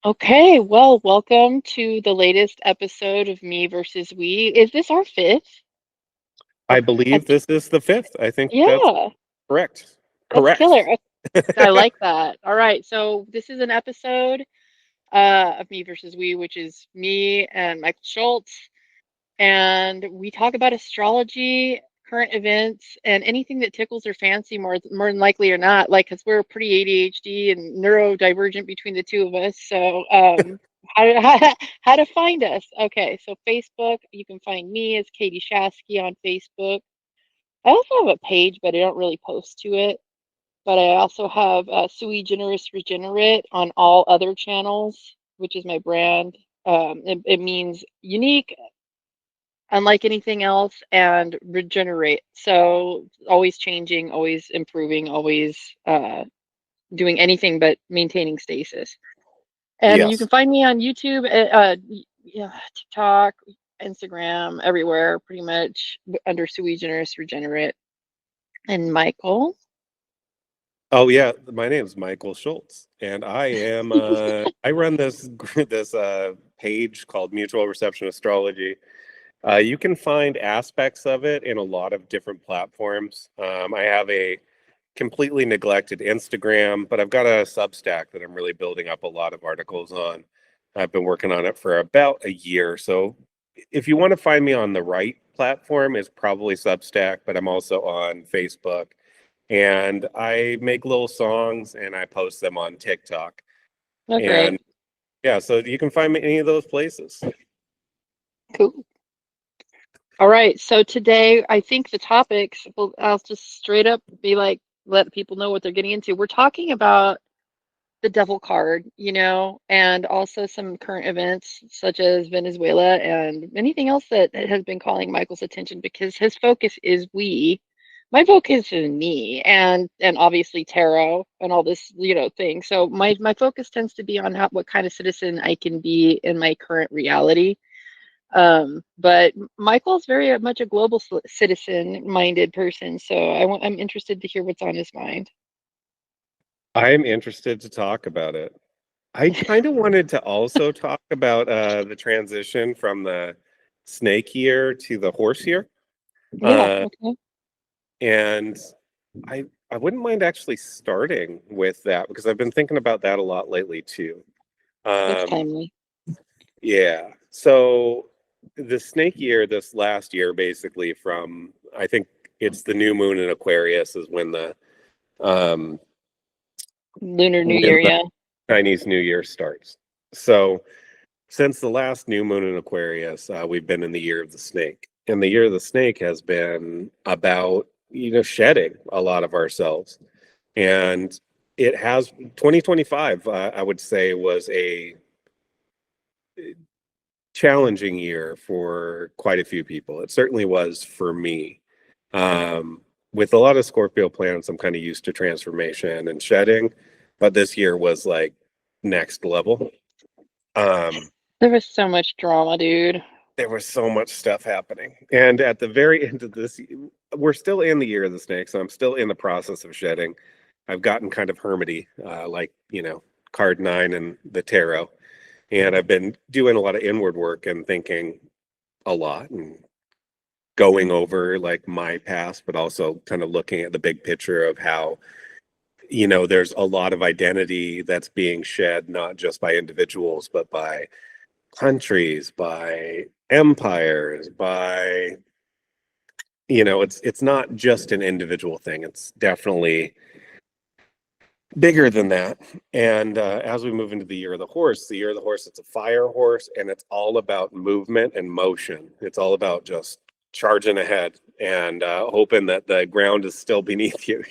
Okay, well, welcome to the latest episode of Me versus We. Is this our fifth? I I believe think, this is the fifth. I think that's yeah, correct. that's killer. Correct. I like that. All right, so this is an episode of Me versus We, which is me and Michael Schultz, and we talk about astrology, current events, and anything that tickles their fancy more than likely or not. Like, because we're pretty ADHD and neurodivergent between the two of us. So, how to find us? Okay, so Facebook, you can find me as Katie Shasky on Facebook. I also have a page, but I don't really post to it. But I also have Sui Generis Regenerate on all other channels, which is my brand. It means unique, unlike anything else, and regenerate. So always changing, always improving, always doing anything but maintaining stasis. And you can Yes. find me on YouTube, yeah, TikTok, Instagram, everywhere, pretty much under Sui Generis Regenerate. And Michael. Oh yeah, my name is Michael Schultz, and I run this page called Mutual Reception Astrology. You can find aspects of it in a lot of different platforms. I have a completely neglected Instagram, but I've got a Substack that I'm really building up a lot of articles on. I've been working on it for about a year. So if you want to find me on the right platform, it's probably Substack, but I'm also on Facebook. And I make little songs and I post them on TikTok. Oh, great. And yeah, so you can find me any of those places. Cool. All right. So today, I think the topics, well, I'll just straight up be like, let people know what they're getting into. We're talking about the devil card, and also some current events such as Venezuela and anything else that has been calling Michael's attention because his focus is we. My focus is me and obviously tarot and all this, thing. So my focus tends to be on what kind of citizen I can be in my current reality. But Michael's very much a global citizen-minded person, so I'm interested to hear what's on his mind. I'm interested to talk about it. I kind of wanted to also talk about the transition from the snake year to the horse year. Yeah, Uh, okay. and I wouldn't mind actually starting with that because I've been thinking about that a lot lately too. That's Um, timely. yeah. So the snake year this last year, basically from I think it's the new moon in Aquarius is um, Lunar New when Year, the yeah. Chinese New Year starts. So since the last new moon in Aquarius, we've been in the year of the snake. And the year of the snake has been about, shedding a lot of ourselves. And it has 2025, I would say, was a challenging year for quite a few people. It certainly was for me. With a lot of Scorpio planets, I'm kind of used to transformation and shedding, but this year was like next level. Um, There was so much drama, dude. there was so much stuff happening. And at the very end of this, we're still in the year of the snake, so I'm still in the process of shedding. I've gotten kind of hermity, like, card nine and the tarot. And I've been doing a lot of inward work and thinking a lot and going over like my past, but also kind of looking at the big picture of how, there's a lot of identity that's being shed, not just by individuals, but by countries, by empires, by it's not just an individual thing. It's definitely bigger than that. And as we move into the year of the year of the horse, it's a fire horse, and it's all about movement and motion. It's all about just charging ahead and hoping that the ground is still beneath you,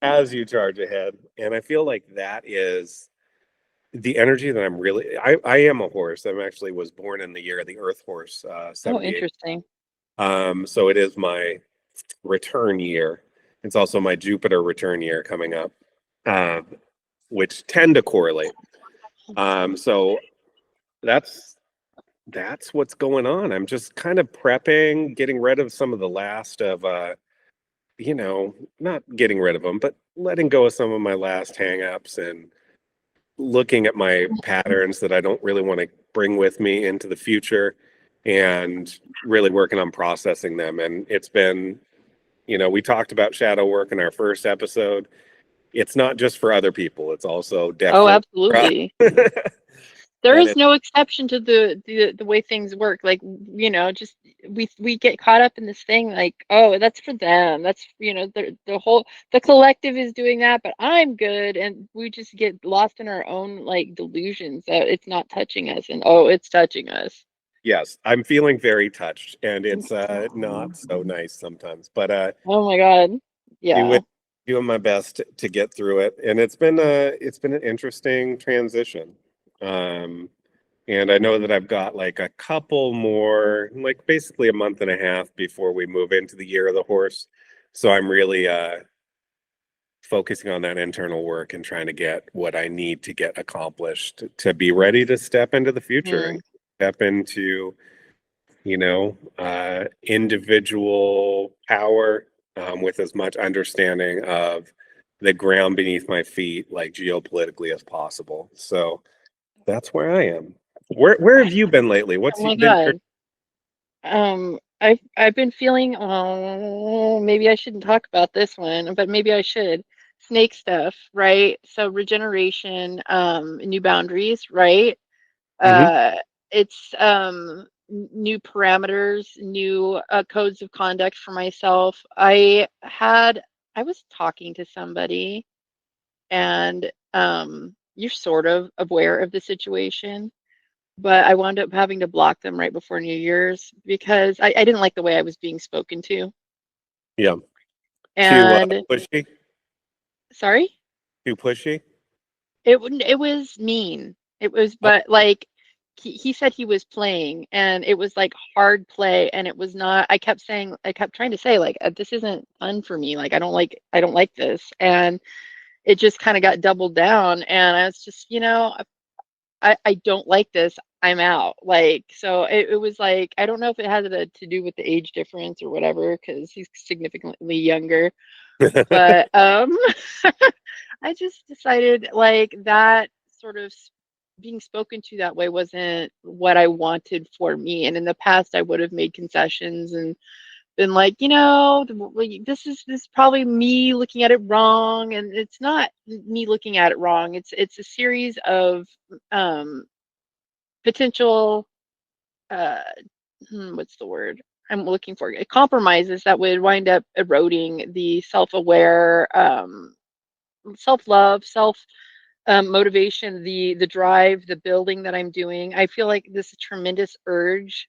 as you charge ahead. And I feel like that is the energy that I am a horse. I'm actually was born in the year of the earth horse, Oh, 78. interesting. So it is my return year. It's also my Jupiter return year coming up, uh, which tend to correlate. So that's what's going on. I'm just kind of prepping, getting rid of some of the last of not getting rid of them, but letting go of some of my last hangups and looking at my patterns that I don't really want to bring with me into the future and really working on processing them. And it's been, we talked about shadow work in our first episode. It's not just for other people, it's also Oh, definitely for us. absolutely. There And is no exception to the way things work. Like, just we get caught up in this thing like, oh, that's for them. That's, the collective is doing that, but I'm good. And we just get lost in our own like delusions that it's not touching us, and oh, it's touching us. yes, I'm feeling very touched, and it's not so nice sometimes, but Oh my God. doing Yeah. doing my best to get through it. And it's been an interesting transition. Um, and I know that I've got like a couple more, like basically a month and a half before we move into the year of the horse. So I'm really focusing on that internal work and trying to get what I need to get accomplished to be ready to step into the future and Mm. step into, individual power, with as much understanding of the ground beneath my feet, like geopolitically as possible. So that's where I am. Where have you been lately? Oh What's my been God. I've been feeling, oh, maybe I shouldn't talk about this one, but maybe I should. Snake stuff, right? So regeneration, new boundaries, right? hmm Uh, it's new parameters, new codes of conduct for myself. I was talking to somebody, and you're sort of aware of the situation, but I wound up having to block them right before New Year's because I didn't like the way I was being spoken to. Yeah. Too And pushy? sorry, Too pushy? it was mean. It was, Oh, but like he said he was playing, and it was like hard play, and it was not. I kept trying to say like, this isn't fun for me. Like I don't like this, and it just kind of got doubled down, and I was just, I don't like this. I'm out. Like, so it was like, I don't know if it had to do with the age difference or whatever, because he's significantly younger. But I just decided like that sort of being spoken to that way wasn't what I wanted for me. And in the past, I would have made concessions and been like, this is probably me looking at it wrong, and it's not me looking at it wrong. It's a series of um potential uh what's the word I'm looking for, compromises that would wind up eroding the self-aware, self-love, self motivation, the drive, the building that I'm doing. I feel like this tremendous urge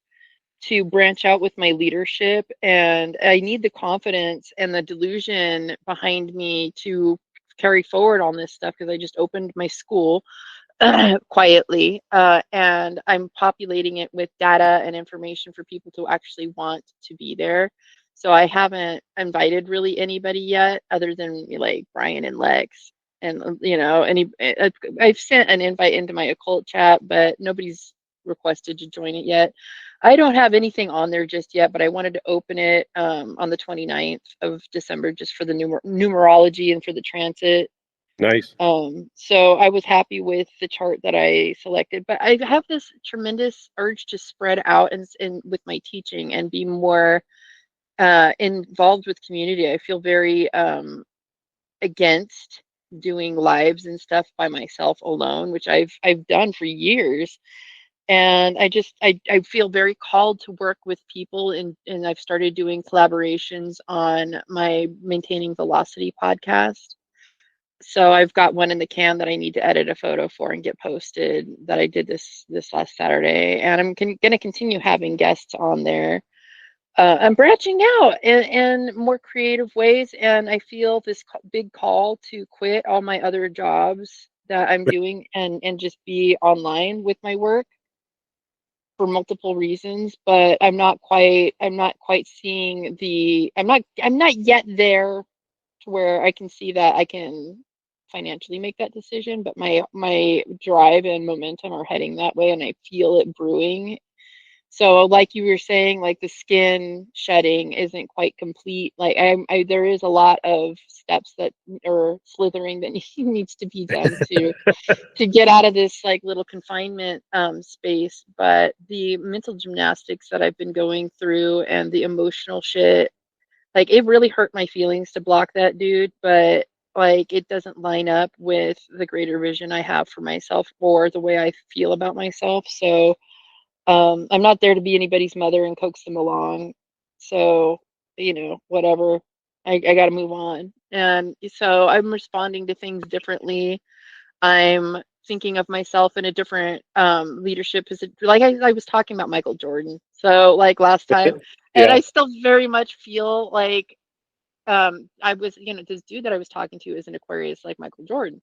to branch out with my leadership, and I need the confidence and the delusion behind me to carry forward on this stuff because I just opened my school quietly, and I'm populating it with data and information for people to actually want to be there. So I haven't invited really anybody yet, other than like Brian and Lex, and I've sent an invite into my occult chat, but nobody's requested to join it yet. I don't have anything on there just yet, but I wanted to open it on the 29th of December just for the numerology and for the transit. nice. So I was happy with the chart that I selected, but I have this tremendous urge to spread out and with my teaching and be more involved with community. I feel very against doing lives and stuff by myself alone, which I've done for years. And I feel very called to work with people, and I've started doing collaborations on my Maintaining Velocity podcast. So I've got one in the can that I need to edit a photo for and get posted, that I did this last Saturday, and I'm going to continue having guests on there. I'm branching out in more creative ways, and I feel this big call to quit all my other jobs that I'm doing and just be online with my work for multiple reasons. But I'm not quite seeing I'm not yet there to where I can see that I can financially make that decision, but my drive and momentum are heading that way, and I feel it brewing. So like you were saying, like the skin shedding isn't quite complete. Like there is a lot of steps that or slithering that needs to be done to get out of this like little confinement space. But the mental gymnastics that I've been going through and the emotional shit, like it really hurt my feelings to block that dude, but like it doesn't line up with the greater vision I have for myself or the way I feel about myself. So I'm not there to be anybody's mother and coax them along. So, whatever. I got to move on. And so I'm responding to things differently. I'm thinking of myself in a different leadership position. Like I was talking about Michael Jordan. So, like last time, and Yeah. I still very much feel like I was, this dude that I was talking to is an Aquarius like Michael Jordan.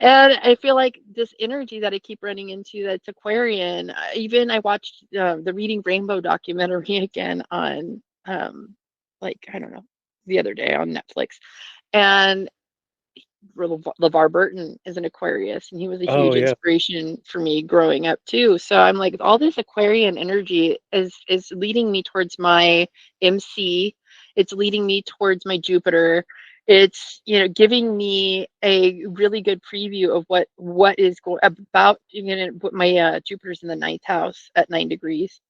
And I feel like this energy that I keep running into that's Aquarian, even I watched the Reading Rainbow documentary again on, like, I don't know, the other day on Netflix. And LeVar Burton is an Aquarius, and he was a Oh huge yeah. inspiration for me growing up too. So I'm like, all this Aquarian energy is leading me towards my MC. It's leading me towards my Jupiter. It's giving me a really good preview of what is going about. My Jupiter's in the ninth house at 9 degrees.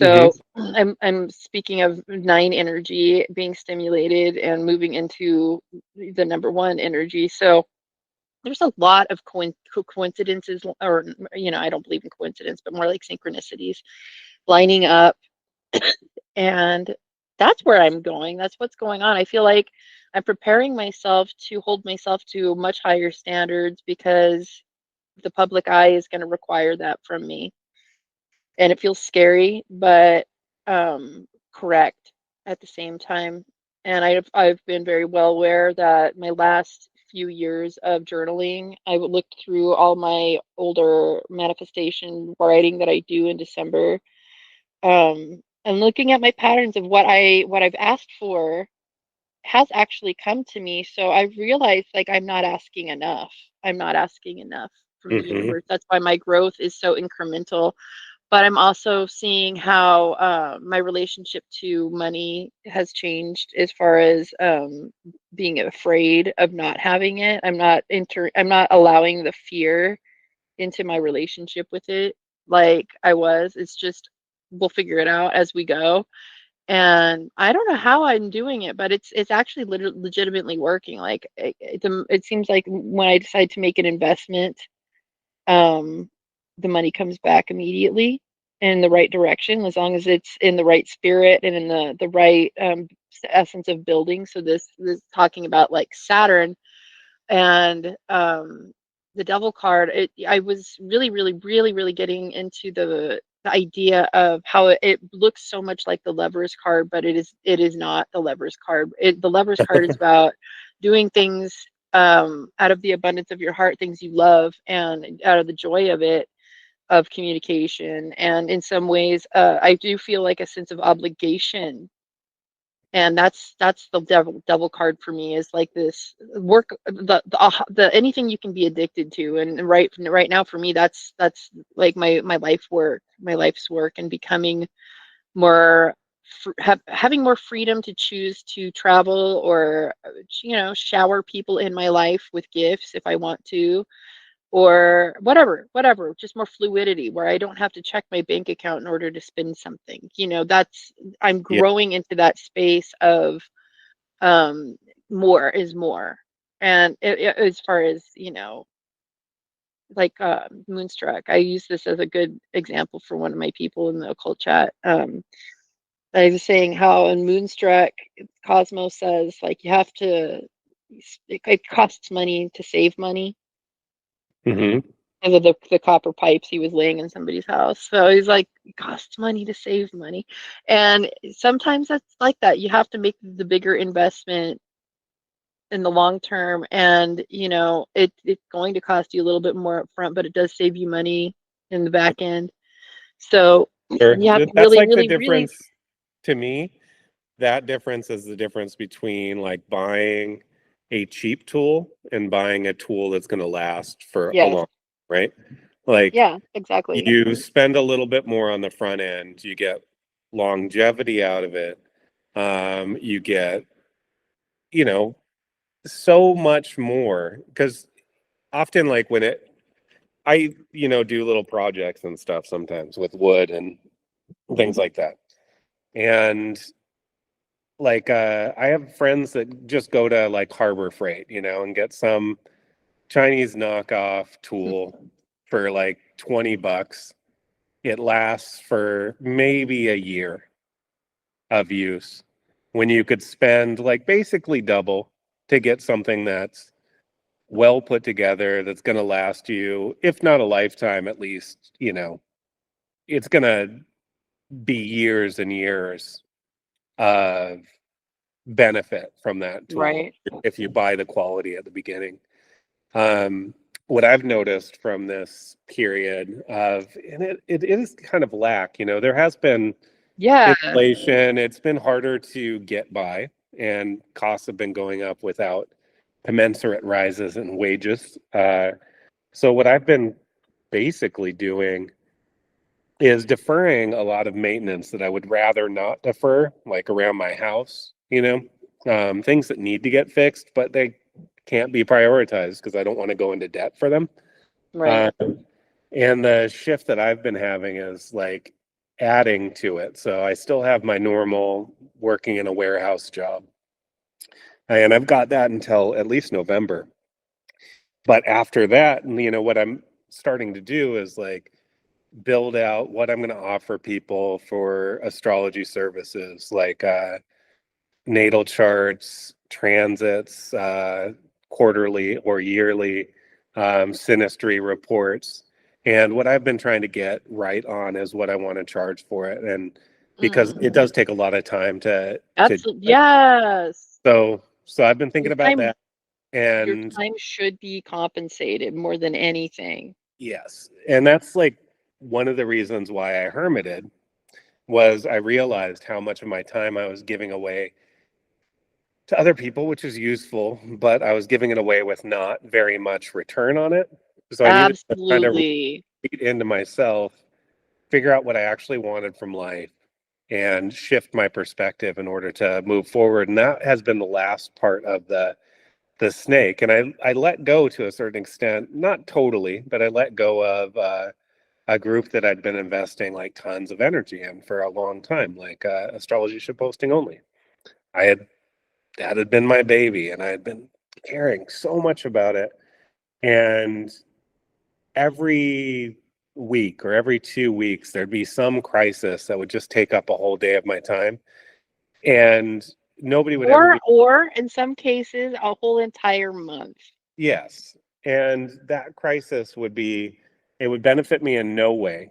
Hmm. So I'm speaking of nine energy being stimulated and moving into the number one energy. So there's a lot of coincidences, or I don't believe in coincidence, but more like synchronicities lining up, and that's where I'm going. That's what's going on. I feel like I'm preparing myself to hold myself to much higher standards because the public eye is going to require that from me, and it feels scary, but correct at the same time. And I've been very well aware that my last few years of journaling, I would look through all my older manifestation writing that I do in December, and looking at my patterns of what I've asked for has actually come to me. So I've realized like I'm not asking enough. I'm not asking enough from the Hmm. universe. That's why my growth is so incremental, but I'm also seeing how my relationship to money has changed as far as being afraid of not having it. I'm not allowing the fear into my relationship with it like I was. It's just we'll figure it out as we go. And I don't know how I'm doing it, but it's actually legitimately working. Like it seems like when I decide to make an investment, um, the money comes back immediately in the right direction, as long as it's in the right spirit and in the right essence of building. So this talking about like Saturn and the devil card. I was really, really, really, really getting into the idea of how it looks so much like the lovers card, but it is not the lovers card. The lovers card is about doing things out of the abundance of your heart, things you love, and out of the joy of it, of communication. And in some ways, I do feel like a sense of obligation, and that's the devil card for me, is like this work, the anything you can be addicted to. And right now for me, that's like my life's work, and becoming more having more freedom to choose to travel, or shower people in my life with gifts if I want to, or whatever, just more fluidity where I don't have to check my bank account in order to spend something. That's I'm Yeah. growing into that space of um more is more. And as far as like Moonstruck, I use this as a good example for one of my people in the occult chat. I was saying how in Moonstruck, Cosmos says like you have to, it costs money to save money, Hmm. and the copper pipes he was laying in somebody's house. So he's like, it costs money to save money. And sometimes that's like that. You have to make the bigger investment in the long term. And it's going to cost you a little bit more upfront, but it does save you money in the back end. So Sure. you have to That's really, like the really, really, difference to me. That difference is the difference between like buying a cheap tool and buying a tool that's going to last for a yes. long, right? Like, Yeah, exactly. you spend a little bit more on the front end, you get longevity out of it. You get, you know, so much more because often, like when I, do little projects and stuff sometimes with wood and things like that. And like, I have friends that just go to like Harbor Freight, and get some Chinese knockoff tool for like $20. It lasts for maybe a year of use when you could spend like basically double to get something that's well put together, that's going to last you, if not a lifetime, at least, it's going to be years and years of benefit from that tool Right. if you buy the quality at the beginning. Um, what I've noticed from this period and it is kind of lack, there has been Yeah. inflation. It's been harder to get by, and costs have been going up without commensurate rises in wages. So what I've been basically doing is deferring a lot of maintenance that I would rather not defer, like around my house, things that need to get fixed, but they can't be prioritized because I don't want to go into debt for them. Right. Um, and the shift that I've been having is like adding to it. So I still have my normal working in a warehouse job, and I've got that until at least November. But after that, what I'm starting to do is like build out what I'm going to offer people for astrology services, like natal charts, transits, quarterly or yearly, synastry reports. And what I've been trying to get right on is what I want to charge for it. And because Mm. it does take a lot of time to do Absolutely. it. Yes. So I've been Your thinking about time that. your And time should be compensated more than anything. yes, and that's like one of the reasons why I hermited was I realized how much of my time I was giving away to other people, which is useful, but I was giving it away with not very much return on it. So I needed to kind of Absolutely. read into myself, figure out what I actually wanted from life, and shift my perspective in order to move forward. And that has been the last part of the snake. And I let go to a certain extent, not totally, but I let go of a group that I'd been investing like tons of energy in for a long time, like astrology ship posting only. I had that had been my baby, and I had been caring so much about it. And every week or every 2 weeks, there'd be some crisis that would just take up a whole day of my time, and nobody would ever be. Or in some cases, a whole entire month. Yes, and that crisis would be. It would benefit me in no way.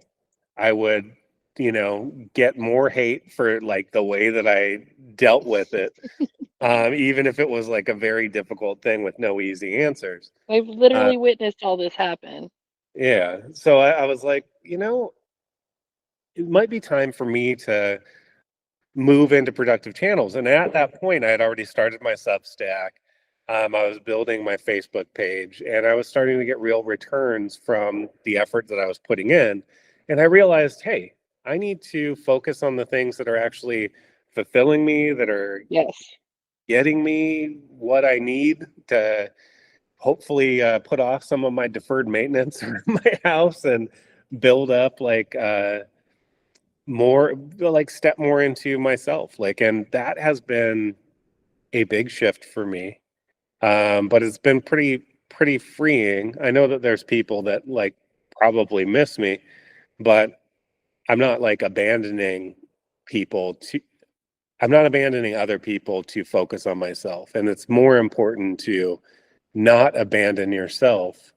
I would, get more hate for like the way that I dealt with it, even if it was like a very difficult thing with no easy answers. I've Uh, literally witnessed all this happen. yeah. So I was like, it might be time for me to move into productive channels. And at that point, I had already started my Substack. I was building my Facebook page, and I was starting to get real returns from the effort that I was putting in. And I realized, hey, I need to focus on the things that are actually fulfilling me, that are Yes. getting me what I need to hopefully put off some of my deferred maintenance in my house and build up like more, like step more into myself. Like, and that has been a big shift for me. But it's been pretty freeing. I know that there's people that like probably miss me, but I'm not like abandoning people to I'm not abandoning other people to focus on myself. And it's more important to not abandon yourself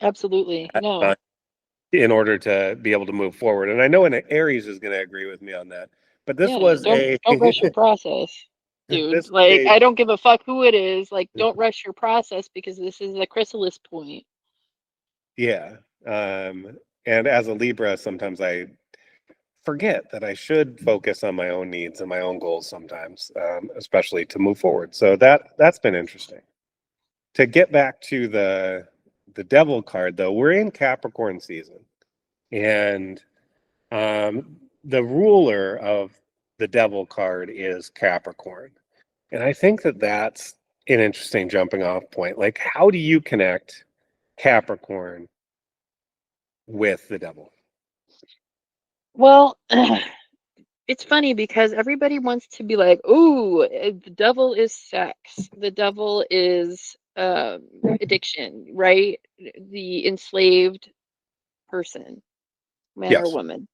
Absolutely. uh, No. in order to be able to move forward. And I know an Aries is going to agree with me on that. But this Yeah. was Don't a don't rush your process, dude. this Like a I don't give a fuck who it is. Like don't rush your process because this is the chrysalis point. yeah. And as a Libra, sometimes I forget that I should focus on my own needs and my own goals sometimes, especially to move forward. So that's been interesting. To get back to the devil card though, we're in Capricorn season. And the ruler of the devil card is Capricorn. And I think that that's an interesting jumping off point. Like, how do you connect Capricorn with the devil? Well, it's funny because everybody wants to be like, "Ooh, the devil is sex. The devil is addiction, right? The enslaved person, man or Yes. woman."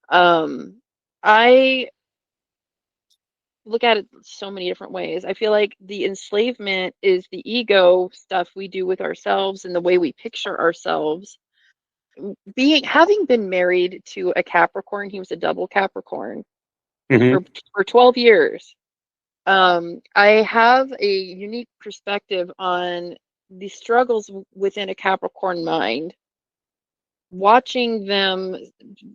I look at it so many different ways. I feel like the enslavement is the ego stuff we do with ourselves and the way we picture ourselves. Having been married to a Capricorn, he was a double Capricorn Hmm. for 12 years. I have a unique perspective on the struggles within a Capricorn mind, watching them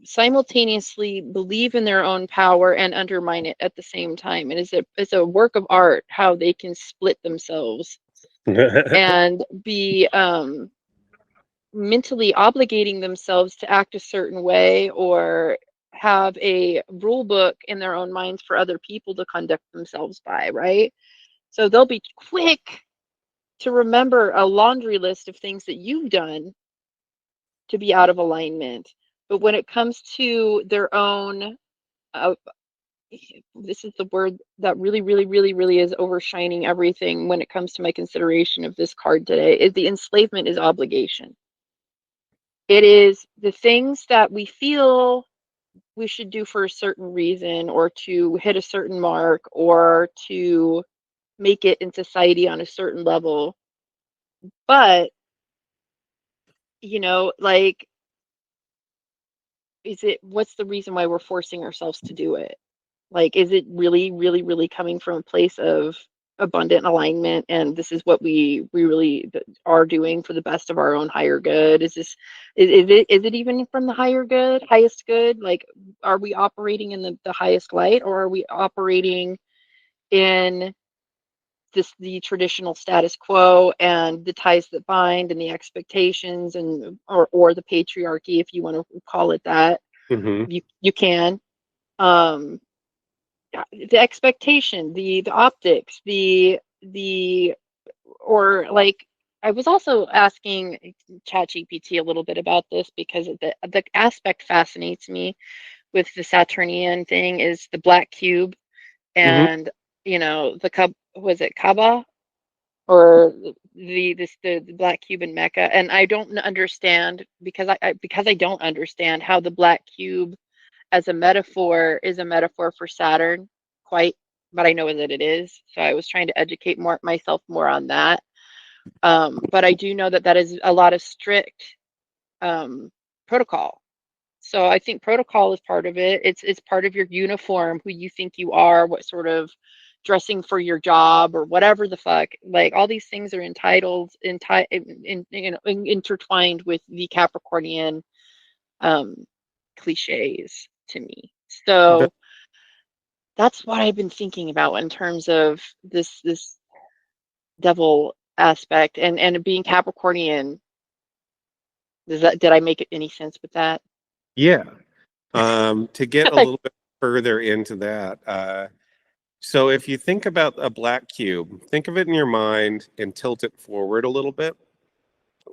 simultaneously believe in their own power and undermine it at the same time. And it's a work of art how they can split themselves and be mentally obligating themselves to act a certain way or have a rule book in their own minds for other people to conduct themselves by, right? So they'll be quick to remember a laundry list of things that you've done to be out of alignment. But when it comes to their own, uh, this is the word that really, really, really, really is overshining everything when it comes to my consideration of this card today, is the enslavement is obligation. It is the things that we feel we should do for a certain reason or to hit a certain mark or to make it in society on a certain level. But, like, what's the reason why we're forcing ourselves to do it? Like, is it really, really, really coming from a place of abundant alignment and this is what we really are doing for the best of our own higher good? Is it even from the higher good, highest good? Like, are we operating in the highest light, or are we operating in the traditional status quo and the ties that bind and the expectations and or the patriarchy, if you want to call it that? Hmm. You can. Um, the expectation, the optics, the or like, I was also asking ChatGPT a little bit about this because the aspect fascinates me with the Saturnian thing is the black cube Hmm. and the was it Kaaba or the black cube in Mecca, and I don't understand because I don't understand how the black cube as a metaphor is a metaphor for Saturn quite, but I know that it is. So I was trying to educate myself more on that. But I do know that that is a lot of strict protocol. So I think protocol is part of it. It's part of your uniform, who you think you are, what sort of dressing for your job or whatever the fuck. Like, all these things are intertwined with the Capricornian um, cliches to me. The, So that's what I've been thinking about in terms of this devil aspect and being Capricornian. Did I make any sense with that? yeah. To get a little bit further into that, so if you think about a black cube, think of it in your mind and tilt it forward a little bit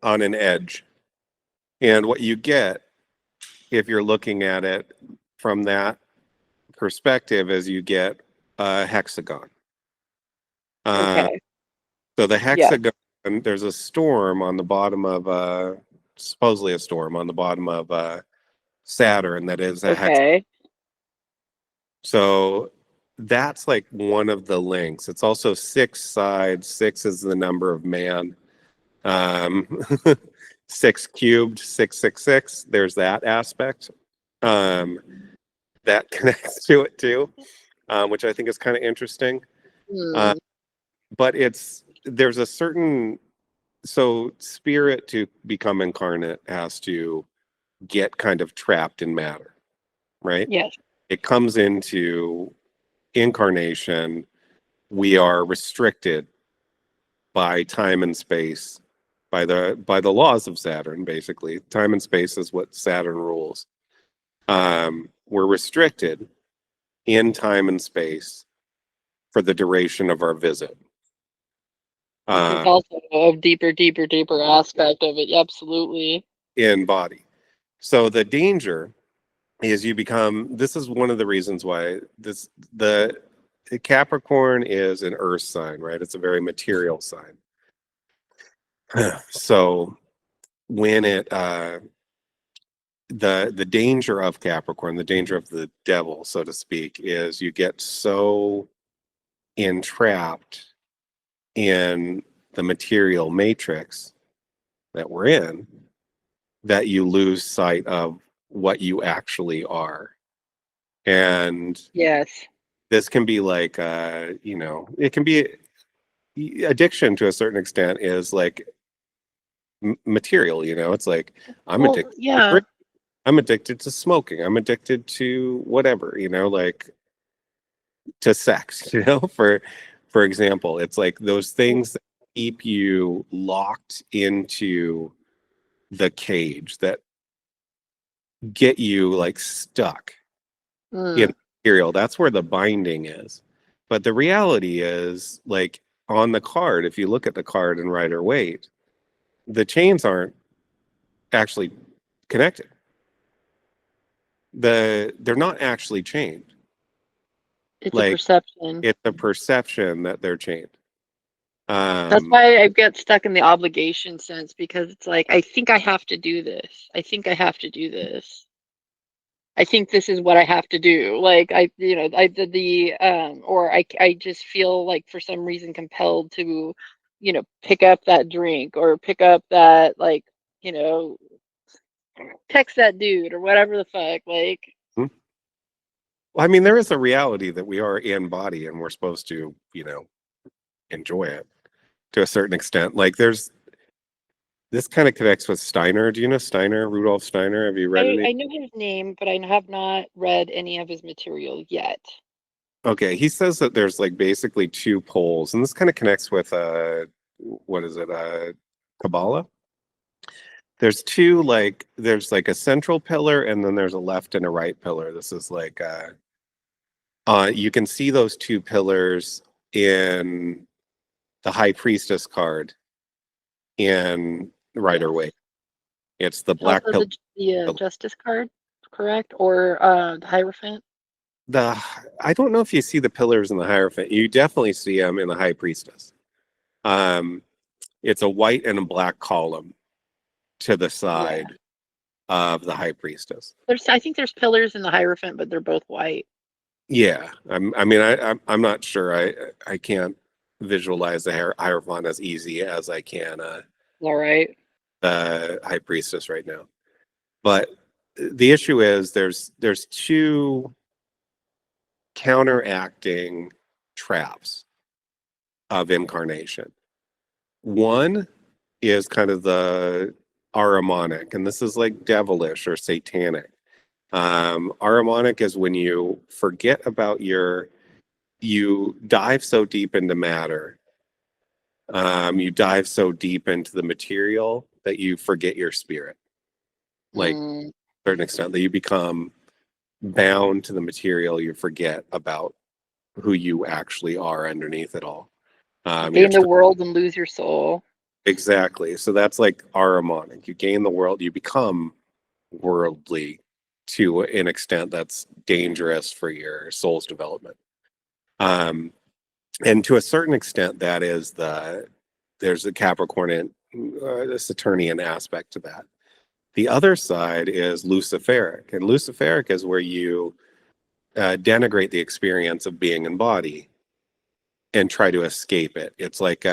on an edge. And what you get, if you're looking at it from that perspective, is you get a hexagon. Uh, Okay. so the Yeah. hexagon, there's a storm on the bottom of, supposedly a storm on the bottom of Saturn that is a hex. Okay. So that's like one of the links. It's also six sides. Six is the number of man. Um, six cubed, 666. There's that aspect um, that connects to it too, which I think is kind of interesting. Uh, Hmm. but there's a certain, so spirit to become incarnate has to get kind of trapped in matter, right? Yes. It comes into incarnation. We are restricted by time and space by the laws of Saturn. Basically, time and space is what Saturn rules. We're restricted in time and space for the duration of our visit. Which is also a deeper aspect of it. Absolutely. In body. So the danger is you become, this is one of the reasons why the Capricorn is an earth sign, right? It's a very material sign. So when the danger of Capricorn, the danger of the devil, so to speak, is you get so entrapped in the material matrix that we're in that you lose sight of what you actually are. And yes, this can be like it can be addiction to a certain extent, is like material. It's like I'm well, addicted to yeah, drink, I'm addicted to smoking, I'm addicted to whatever, like to sex, for example. It's like those things that keep you locked into the cage, that get you like stuck in mm, material. That's where the binding is. But the reality is, like, on the card, if you look at the card and Rider Waite, the chains aren't actually connected. They're not actually chained. it's a Like, perception. it's a perception that they're chained. That's Um, why I get stuck in the obligation sense, because it's like, I think I have to do this. I think I have to do this. I think this is what I have to do. Like I did or I just feel like for some reason compelled to, pick up that drink or pick up that, like, you know, text that dude or whatever the fuck. Like, I mean, there is a reality that we are in body and we're supposed to, enjoy it to a certain extent. Like, this kind of connects with Steiner. Do you know Steiner, Rudolf Steiner? Have you read any? I know his name, but I have not read any of his material yet. Okay, he says that there's like basically two poles, and this kind of connects with what is it? Kabbalah. There's like a central pillar, and then there's a left and a right pillar. This is like you can see those two pillars in the High Priestess card in Rider Yes. Waite. It's the It's black also pillar. the Justice card, correct? Or the Hierophant. The I don't know if you see the pillars in the Hierophant. You definitely see them in the High Priestess. Um, it's a white and a black column to the Yeah. side of the High Priestess. I think there's pillars in the Hierophant, but they're both white. Yeah, I'm not sure. I can't visualize the Hierophant as easy as I can All right. the High Priestess right now. But the issue is there's two counteracting traps of incarnation. One is kind of the Ahrimanic, and this is like devilish or satanic. Ahrimanic is when you forget about you dive so deep into matter, you dive so deep into the material that you forget your spirit, like to Mm. a certain extent, that you become bound to the material. You forget about who you actually are underneath it all. You're Gain the world and lose your soul. exactly. So that's like Ahrimanic. You gain the world, you become worldly to an extent that's dangerous for your soul's development. Um, and to a certain extent, there's a Capricornian, the Saturnian aspect to that. The other side is Luciferic, and Luciferic is where you denigrate the experience of being in body and try to escape it. It's like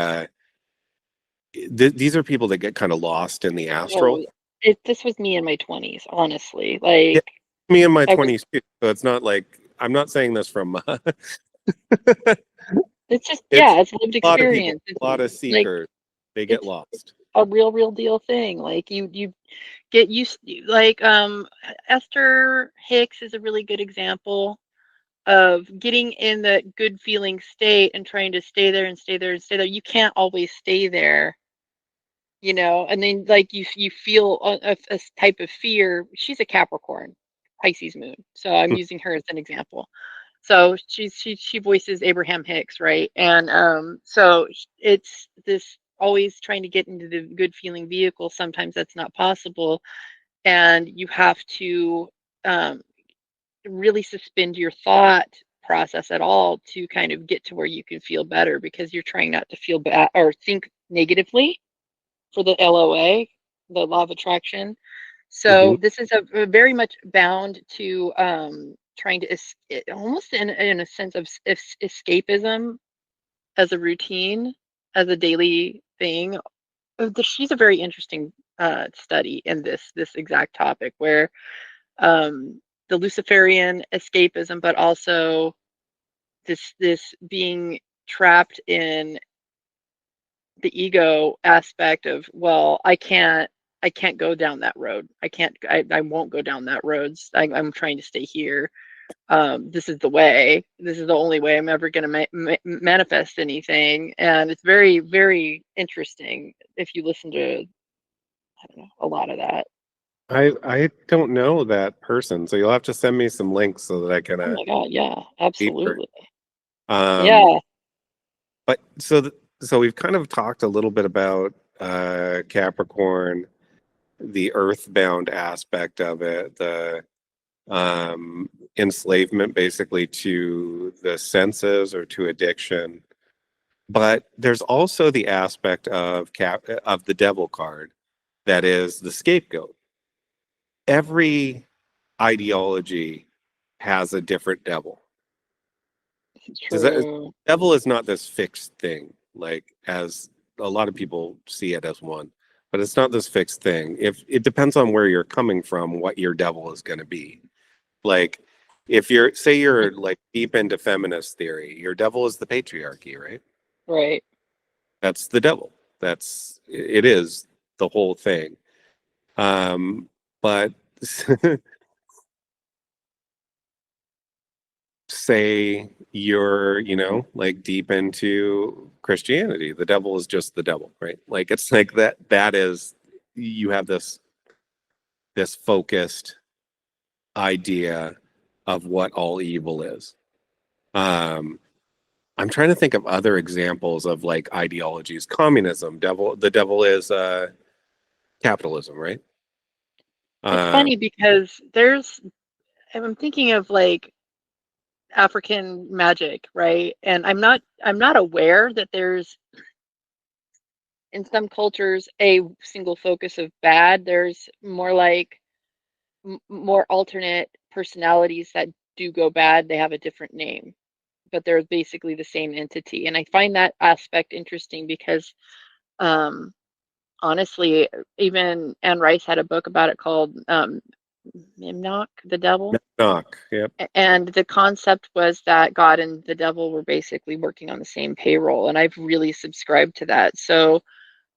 these are people that get kind of lost in the astral. Oh, this was me in my 20s, honestly. Yeah, Like, me in my I was. 20s too. So it's not like I'm not saying this from. It's just, It's yeah, it's lived a lot of people, experience. a lot of Like seekers. They get it's lost. a real deal thing. Like you get used. Like Esther Hicks is a really good example of getting in that good feeling state and trying to stay there and stay there and stay there. You can't always stay there. and then like you feel a type of fear. She's a Capricorn, Pisces moon, so I'm using her as an example. So she voices Abraham Hicks, right? And so it's this always trying to get into the good feeling vehicle. Sometimes that's not possible, and you have to um, really suspend your thought process at all to kind of get to where you can feel better, because you're trying not to feel bad or think negatively for the LOA, the law of attraction. Hmm. So this is a very much bound to trying to almost in a sense of escapism as a routine, as a daily thing. She's a very interesting study in this exact topic, where the Luciferian escapism, but also this being trapped in the ego aspect of, well, I can't go down that road. I won't go down that road. I'm trying to stay here. This is the way. This is the only way I'm ever going to manifest anything. And it's very, very interesting if you listen to, I don't know, a lot of that. I don't know that person, so you'll have to send me some links so that I can Oh my God. Yeah, deeper. absolutely. Um, Yeah, but so we've kind of talked a little bit about Capricorn, the earthbound aspect of it, the enslavement basically to the senses or to addiction. But there's also the aspect of the devil card that is the scapegoat. Every ideology has a different devil. Does that true. devil is not this fixed thing, like as a lot of people see it as one, but it's not this fixed thing. If it depends on where you're coming from, what your devil is going to be. Like if you're like deep into feminist theory, your devil is the patriarchy, right? Right. That's the devil. It is the whole thing. But say you're, like deep into Christianity, the devil is just the devil, right? Like it's like that is you have this focused idea of what all evil is. Um, I'm trying to think of other examples of like ideologies. Communism, the devil is capitalism, right? It's Uh, funny because I'm thinking of like African magic, right? And I'm not aware that there's in some cultures a single focus of bad. There's more like more alternate personalities that do go bad. They have a different name, but they're basically the same entity. And I find that aspect interesting because um honestly, even Anne Rice had a book about it called Mimnock, the Devil. knock, yep. And the concept was that God and the devil were basically working on the same payroll. And I've really subscribed to that. So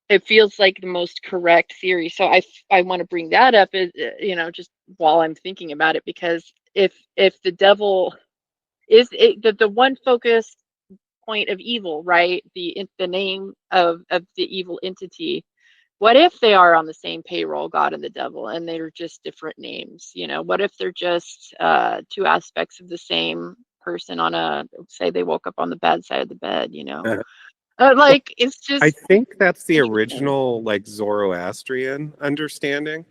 it feels like the most correct theory. So I want to bring that up, just while I'm thinking about it, because if the devil is the one focus point of evil, right? The name of the evil entity. What if they are on the same payroll, God and the devil, and they're just different names? What if they're just two aspects of the same person say they woke up on the bad side of the bed, Uh, well, like it's I just think that's the interesting. original like Zoroastrian understanding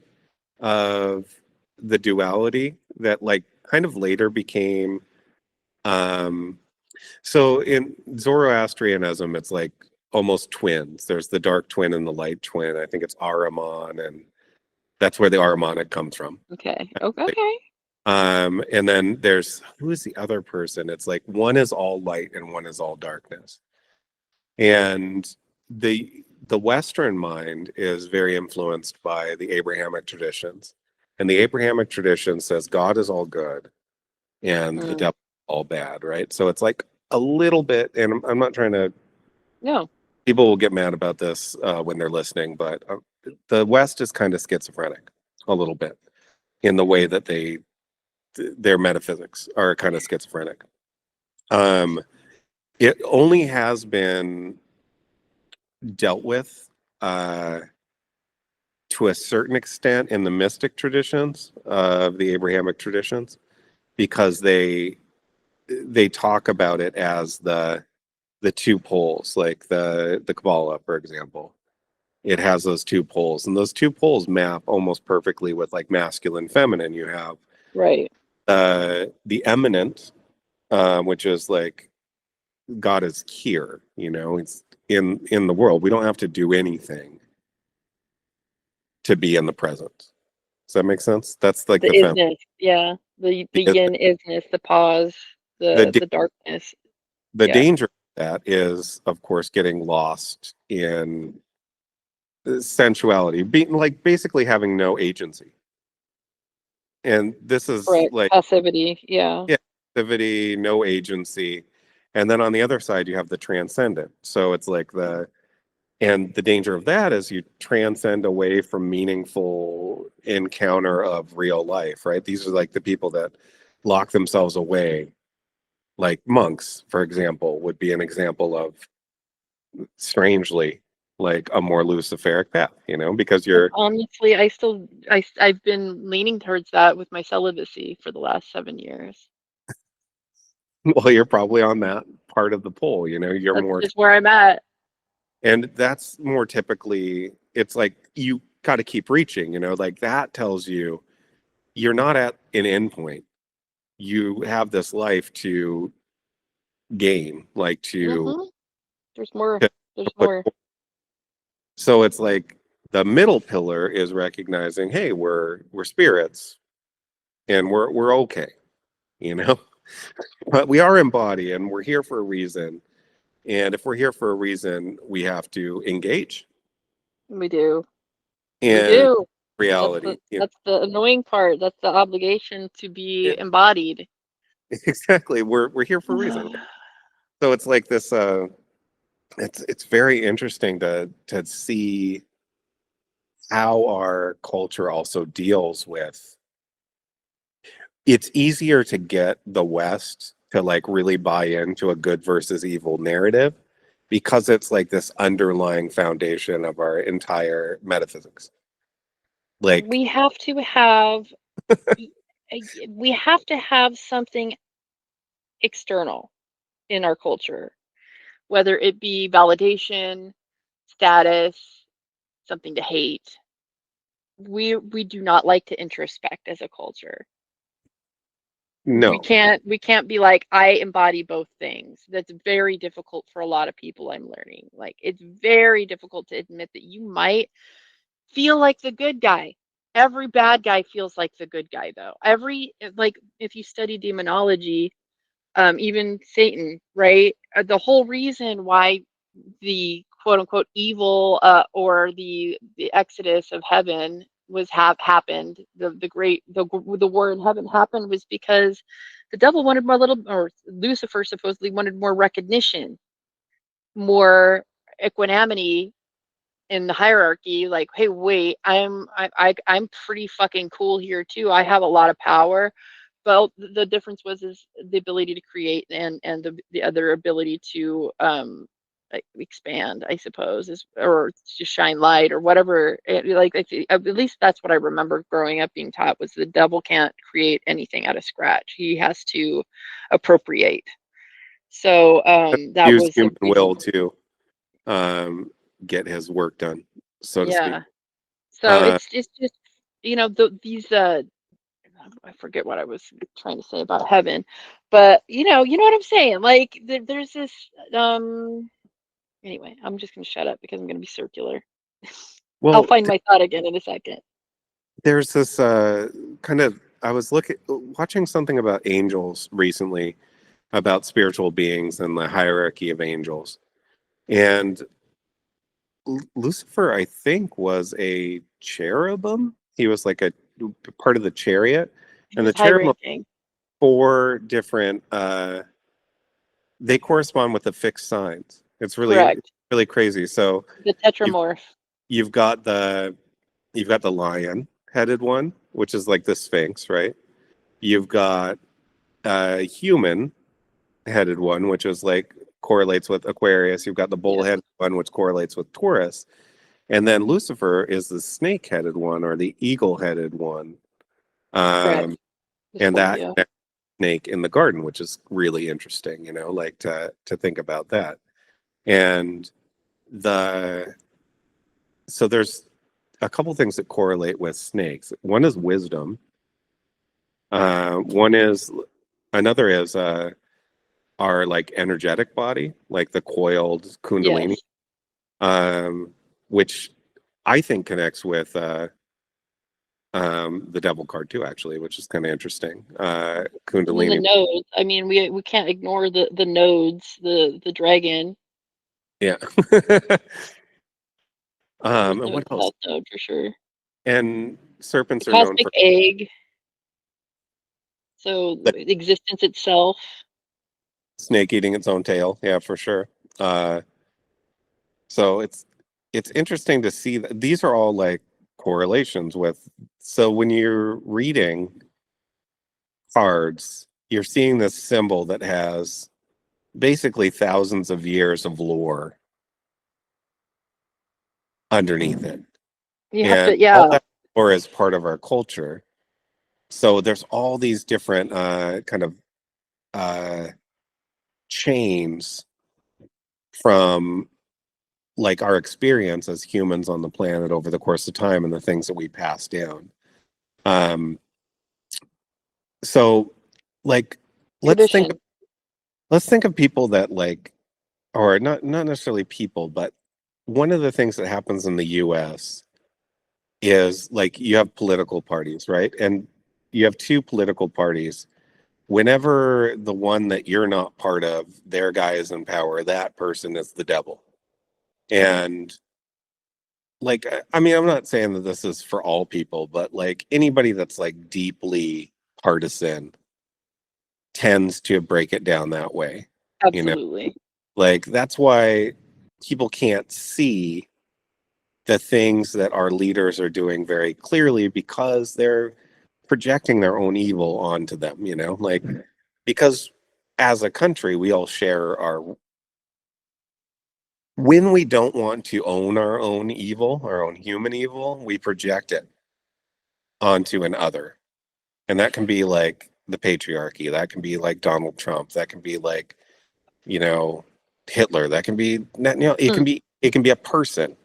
of the duality that like kind of later became um so in Zoroastrianism it's like almost twins. There's the dark twin and the light twin. I think it's Ahriman, and that's where the Ahrimanic comes from. Okay. Okay. And then there's who is the other person? It's like one is all light and one is all darkness. And the Western mind is very influenced by the Abrahamic traditions. And the Abrahamic tradition says God is all good and the Mm, devil is all bad, right? So it's like a little bit, and I'm not trying to, no. people will get mad about this when they're listening, but the West is kind of schizophrenic a little bit in the way that their metaphysics are kind of schizophrenic. Um, it only has been dealt with. to a certain extent in the mystic traditions of the Abrahamic traditions, because they talk about it as the two poles, like the Kabbalah, for example. It has those two poles, and those two poles map almost perfectly with like masculine, feminine. You have Right. the eminent, which is like God is here. You know, it's in the world. We don't have to do anything to be in the present. Does that make sense? That's like The the feminine. isness, yeah. The yin isness, the pause, The the darkness. the Yeah. danger of that is, of course, getting lost in sensuality, being like basically having no agency. And this is Correct. like, Passivity. Yeah. yeah, activity, no agency. And then on the other side, you have the transcendent. So it's like and the danger of that is you transcend away from meaningful encounter of real life, right? These are like the people that lock themselves away, like monks, for example, would be an example of, strangely, like a more luciferic path, because you're, Honestly, I've been leaning towards that with my celibacy for the last 7 years. well, you're probably on that part of the pole, you're That's more, just where I'm at. and that's more typically, it's like you got to keep reaching, like that tells you you're not at an endpoint. You have this life to gain, like Hmm. There's more. to There's put. more. So it's like the middle pillar is recognizing, hey, we're spirits and we're okay, you know, but we are embodied and we're here for a reason. And if we're here for a reason, we have to engage We do. We in do. reality. That's the annoying part. That's the obligation to Yeah, be embodied. exactly. We're here for a reason. So it's like this. It's very interesting to see how our culture also deals with. It's easier to get the West to like really buy into a good versus evil narrative because it's like this underlying foundation of our entire metaphysics. Like, We have to have y- we have to have something external in our culture, whether it be validation, status, something to hate. We do not like to introspect as a culture. We no, can't we can't be like, I embody both things. That's very difficult for a lot of people, I'm learning. Like, it's very difficult to admit that you might feel like the good guy. Every bad guy feels like the good guy, though. Like, if you study demonology, even Satan, right? The whole reason why the quote unquote evil, or the exodus of heaven was have happened, the great the war in heaven happened, was because the devil wanted more little, or Lucifer supposedly wanted more recognition, more equanimity in the hierarchy. Like, hey, wait, I'm pretty fucking cool here too. I have a lot of power. Well, the difference is the ability to create, and the other ability to like, expand, I suppose, is, or to shine light or whatever. Like, at least that's what I remember growing up being taught, was the devil can't create anything out of scratch. He has to appropriate. So that use was a human big, will to um, get his work done, so to speak. yeah. So Uh, it's just, these I forget what I was trying to say about heaven, but you know what I'm saying. Like, there's this. Anyway, I'm just gonna shut up because I'm gonna be circular. I'll well, find my thought again in a second. there's this kind of. I was watching something about angels recently, about spiritual beings and the hierarchy of angels. And Lucifer, I think, was a cherubim. He was like a part of the chariot, He and the was high cherubim, ranking. four different. They correspond with the fixed signs. It's Correct. really crazy. So The you've tetramorph. you've got the lion-headed one, which is like the Sphinx, right? You've got a human-headed one, which is like correlates with Aquarius. You've got the Yes. bull-headed one, which correlates with Taurus. And then Lucifer is the snake-headed one or the eagle-headed one. Correct. The And that Scorpio. snake in the garden, which is really interesting, like to think about that. And the so there's a couple things that correlate with snakes. One is wisdom. One is Another is our like energetic body, like the coiled kundalini, Yes. um, which I think connects with the devil card too, actually, which is kind of interesting. And then the Kundalini, nodes. I mean, we can't ignore the nodes, the dragon, yeah. And the what else? south node for sure. And The serpents are known cosmic for egg. So the existence itself. snake eating its own tail, yeah, for sure. Uh, so it's interesting to see that these are all like correlations with. So when you're reading cards, you're seeing this symbol that has basically thousands of years of lore underneath it. You have And to, all yeah, that lore is part of our culture. So there's all these different kind of uh, chains from like our experience as humans on the planet over the course of time and the things that we pass down. Um, so like let's think tradition. let's think of people that like, or not necessarily people, but one of the things that happens in the US is like you have political parties, right? And you have two political parties. Whenever the one that you're not part of, their guy is in power, that person is the devil. And like, I mean, I'm not saying that this is for all people, but like anybody that's like deeply partisan tends to break it down that way, you know? Absolutely. Like that's why people can't see the things that our leaders are doing very clearly because they're projecting their own evil onto them, like because as a country we all share our when we don't want to own our own evil, our own human evil, we project it onto an other. And that can be like the patriarchy, that can be like Donald Trump, that can be like, you know, Hitler, that can be Hmm. it can be a person,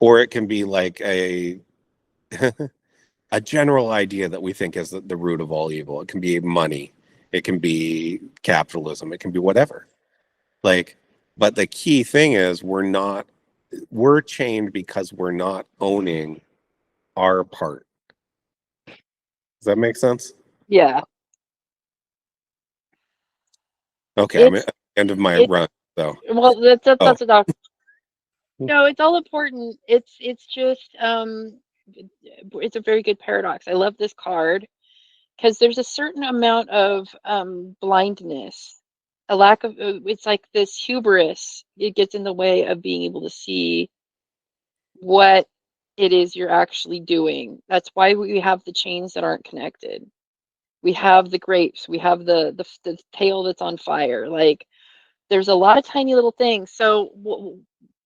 or it can be like a general idea that we think is the root of all evil. It can be money, it can be capitalism, it can be whatever. Like, but the key thing is we're chained because we're not owning our part. Does that make sense? Yeah. Okay, I'm at It's, the end of my it's, run. So, well, oh, that's enough. No, it's all important. It's just, it's a very good paradox. I love this card because there's a certain amount of blindness, a lack of, it's like this hubris. It gets in the way of being able to see what it is you're actually doing. That's why we have the chains that aren't connected. We have the grapes. We have the tail that's on fire. Like there's a lot of tiny little things. So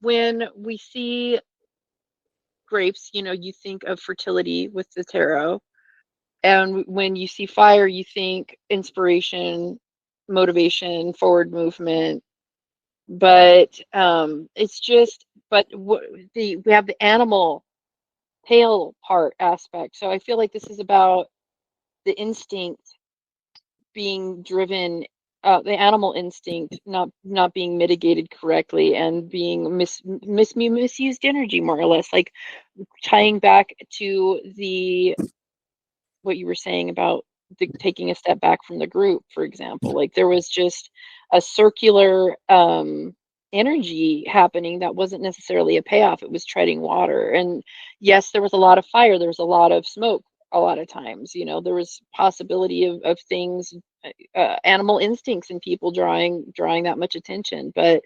when we see grapes, you think of fertility with the tarot. And when you see fire, you think inspiration, motivation, forward movement. But it's just, but we have the animal tail part aspect. So I feel like this is about the instinct being driven, the animal instinct not being mitigated correctly and being misused energy, more or less, like tying back to the what you were saying about taking a step back from the group, for example. Like there was just a circular energy happening that wasn't necessarily a payoff. It was treading water. And yes, there was a lot of fire, there was a lot of smoke a lot of times. There was possibility of things, animal instincts in people drawing that much attention. But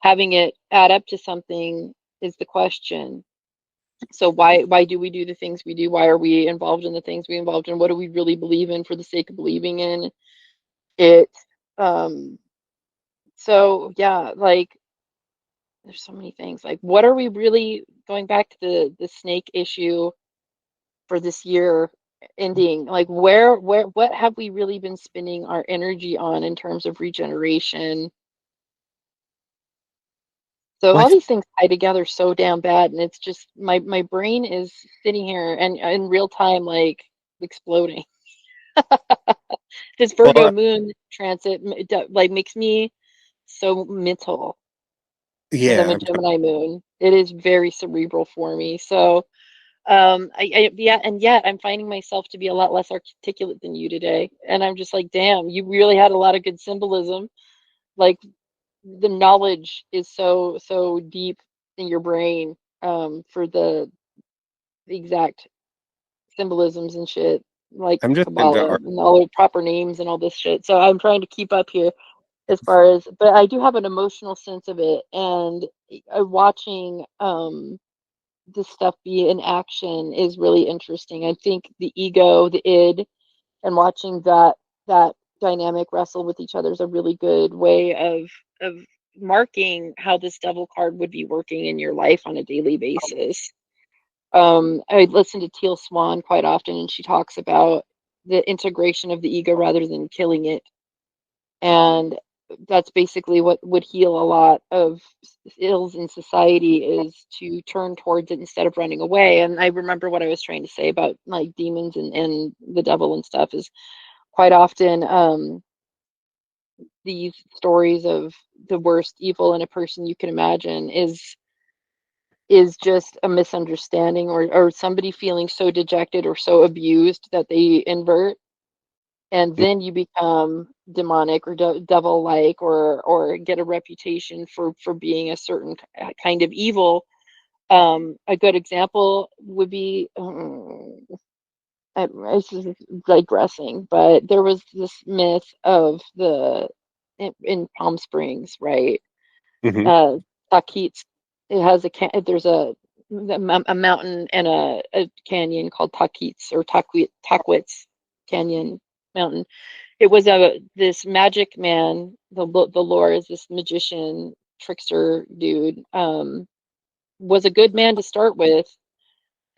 having it add up to something is the question. So why do we do the things we do? Why are we involved in the things we involved in? What do we really believe in for the sake of believing in it? Um, so yeah, like there's so many things. Like what are we really going back to the snake issue for this year ending, like where what have we really been spending our energy on in terms of regeneration? So Well, all these things tie together so damn bad, and it's just my brain is sitting here and in real time like exploding. This Virgo well, moon transit like makes me so mental because I'm yeah, a Gemini moon. It is very cerebral for me. So yeah, and yet I'm finding myself to be a lot less articulate than you today. And I'm just like, damn, you really had a lot of good symbolism. Like the knowledge is so deep in your brain for the exact symbolisms and shit, like I'm just into Kabbalah art. and all the proper names and all this shit. So I'm trying to keep up here as far as, but I do have an emotional sense of it, and watching this stuff be in action is really interesting. I think the ego, the id, and watching that dynamic wrestle with each other is a really good way of marking how this devil card would be working in your life on a daily basis. I listen to Teal Swan quite often, and she talks about the integration of the ego rather than killing it. And that's basically what would heal a lot of ills in society, is to turn towards it instead of running away. And I remember what I was trying to say about like demons and the devil and stuff is quite often these stories of the worst evil in a person you can imagine is just a misunderstanding, or somebody feeling so dejected or so abused that they invert, and then you become demonic or devil like, or get a reputation for being a certain kind of evil. A good example would be this is digressing, but there was this myth of in Palm Springs, right? Hmm. uh Takits. It has there's a mountain and a canyon called Takits, or Taquitz Canyon Mountain. It was a this magic man. The lore is this magician trickster dude. Was a good man to start with.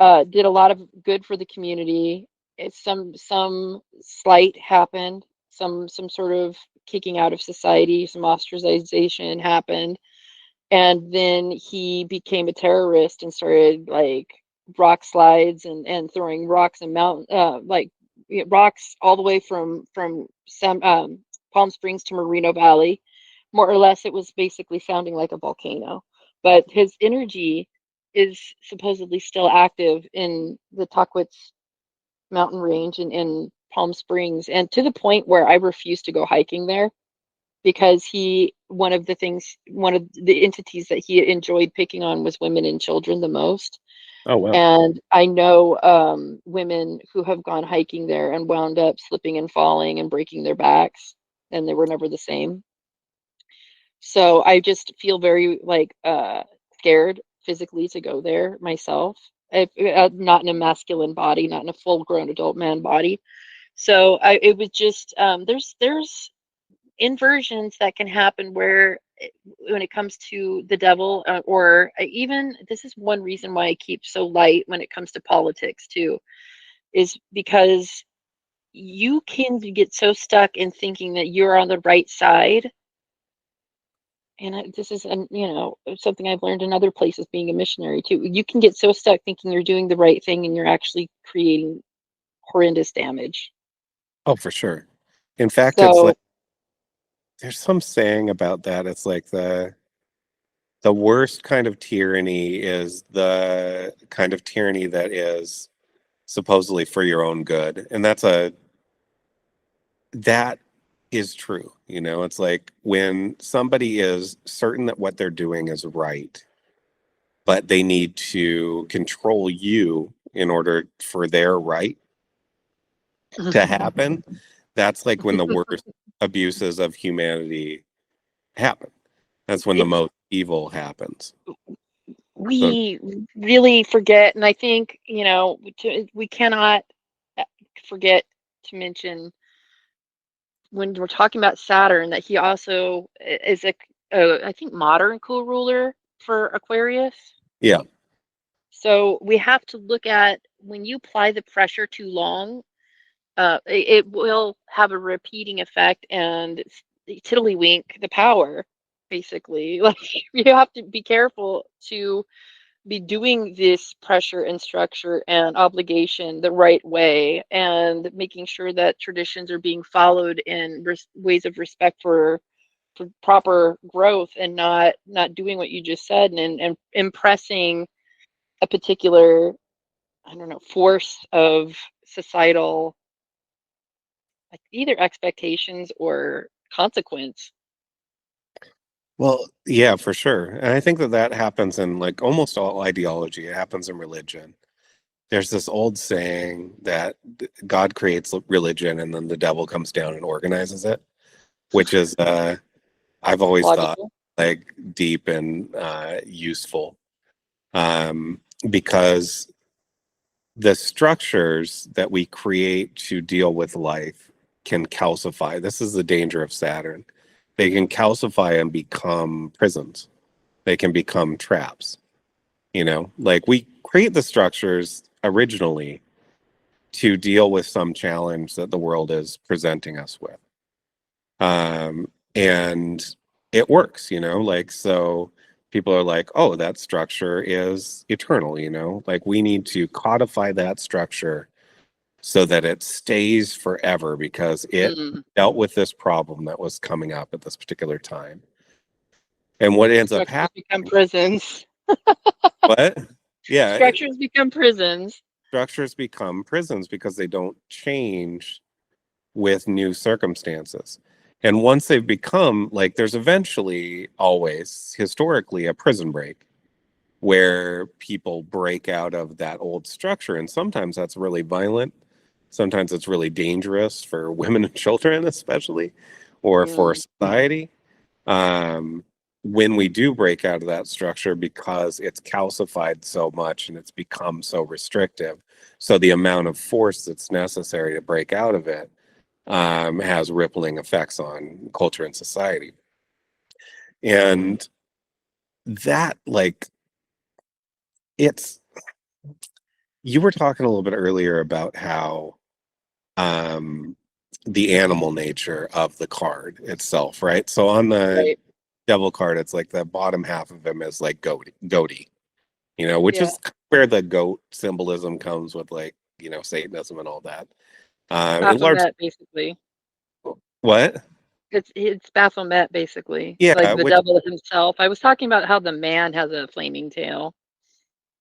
Did a lot of good for the community. Some slight happened. Some sort of kicking out of society. Some ostracization happened, and then he became a terrorist and started like rock slides and throwing rocks and mountain like rocks all the way from Palm Springs to Moreno Valley. More or less, it was basically sounding like a volcano, but his energy is supposedly still active in the Taquitz mountain range in Palm Springs, and to the point where I refuse to go hiking there, because one of the entities that he enjoyed picking on was women and children the most. Oh, wow. And I know women who have gone hiking there and wound up slipping and falling and breaking their backs, and they were never the same. So I just feel very like scared physically to go there myself. Not in a masculine body, not in a full grown adult man body. So it was just there's inversions that can happen where when it comes to the devil, or even this is one reason why I keep so light when it comes to politics too, is because you can get so stuck in thinking that you're on the right side. And this is something I've learned in other places being a missionary too. You can get so stuck thinking you're doing the right thing, and you're actually creating horrendous damage. Oh, for sure. In fact, it's like So there's some saying about that. It's like the worst kind of tyranny is the kind of tyranny that is supposedly for your own good. And that is true. It's like when somebody is certain that what they're doing is right, but they need to control you in order for their right to happen. That's like when the worst abuses of humanity happen. That's when the it's most evil happens. So, we really forget, and I think we cannot uh, forget to mention when we're talking about Saturn that he also is I think modern co-ruler for Aquarius. yeah. So we have to look at when you apply the pressure too long, it will have a repeating effect and tiddlywink the power, basically. Like you have to be careful to be doing this pressure and structure and obligation the right way and making sure that traditions are being followed in ways of respect for proper growth and not doing what you just said and impressing a particular, I don't know, force of societal, like either expectations or consequence. Well, yeah, for sure. And I think that that happens in like almost all ideology. It happens in religion. There's this old saying that God creates religion and then the devil comes down and organizes it, which is I've always thought Logical. like deep and useful, um, because the structures that we create to deal with life can calcify. This is the danger of Saturn. They can calcify and become prisons. They can become traps. You know, like we create the structures originally to deal with some challenge that the world is presenting us with. And it works, you know, like, so people are like, oh, that structure is eternal, you know, like we need to codify that structure so that it stays forever because it Mm. dealt with this problem that was coming up at this particular time. And what ends up Structures become happening, prisons. what? Yeah, Structures become prisons. structures become prisons because they don't change with new circumstances. And once they've become like, there's eventually always historically a prison break where people break out of that old structure. And sometimes that's really violent. Sometimes it's really dangerous for women and children, especially, or for Mm. society. Um, when we do break out of that structure because it's calcified so much and it's become so restrictive. So the amount of force that's necessary to break out of it has rippling effects on culture and society. And that, like, it's, you were talking a little bit earlier about how um, the animal nature of the card itself, right? So on the Right. devil card, it's like the bottom half of him is like goaty, you know, which Yeah. is where the goat symbolism comes with, like, you know, Satanism and all that. It large Baphomet, basically. what? It's Baphomet, basically, like Yeah, the which, devil himself. I was talking about how the man has a flaming tail.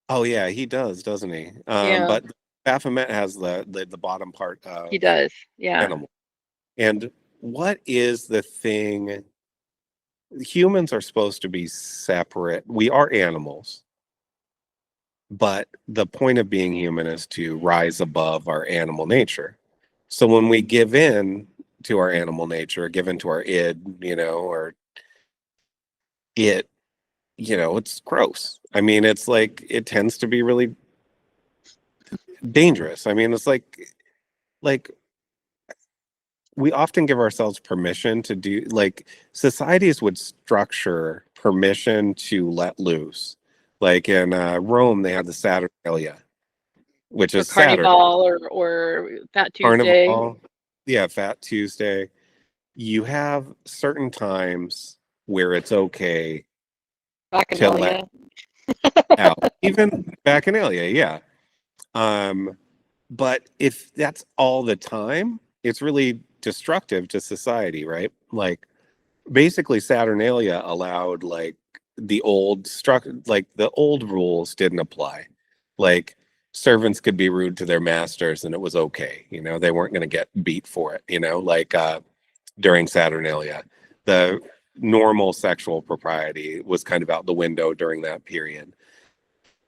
oh yeah, he does, doesn't he? Yeah, But Baphomet has the bottom part he of does. Yeah. animal. And what is the thing? Humans are supposed to be separate. We are animals, but the point of being human is to rise above our animal nature. So when we give in to our animal nature, give in to our id, you know, or it, you know, it's gross. I mean, it's like it tends to be really dangerous. I mean, it's like we often give ourselves permission to do, like, societies would structure permission to let loose. Like in Rome, they had the Saturnalia, which Or is Saturn. Carnival or Fat Tuesday. Carnival, yeah, Fat Tuesday. You have certain times where it's okay to let Bacchanalia. out, even Bacchanalia, yeah. Um, but if that's all the time, it's really destructive to society, right? Like, basically Saturnalia allowed, like, the old like the old rules didn't apply. Like, servants could be rude to their masters and it was okay, you know, they weren't going to get beat for it, you know, like during Saturnalia, the normal sexual propriety was kind of out the window during that period.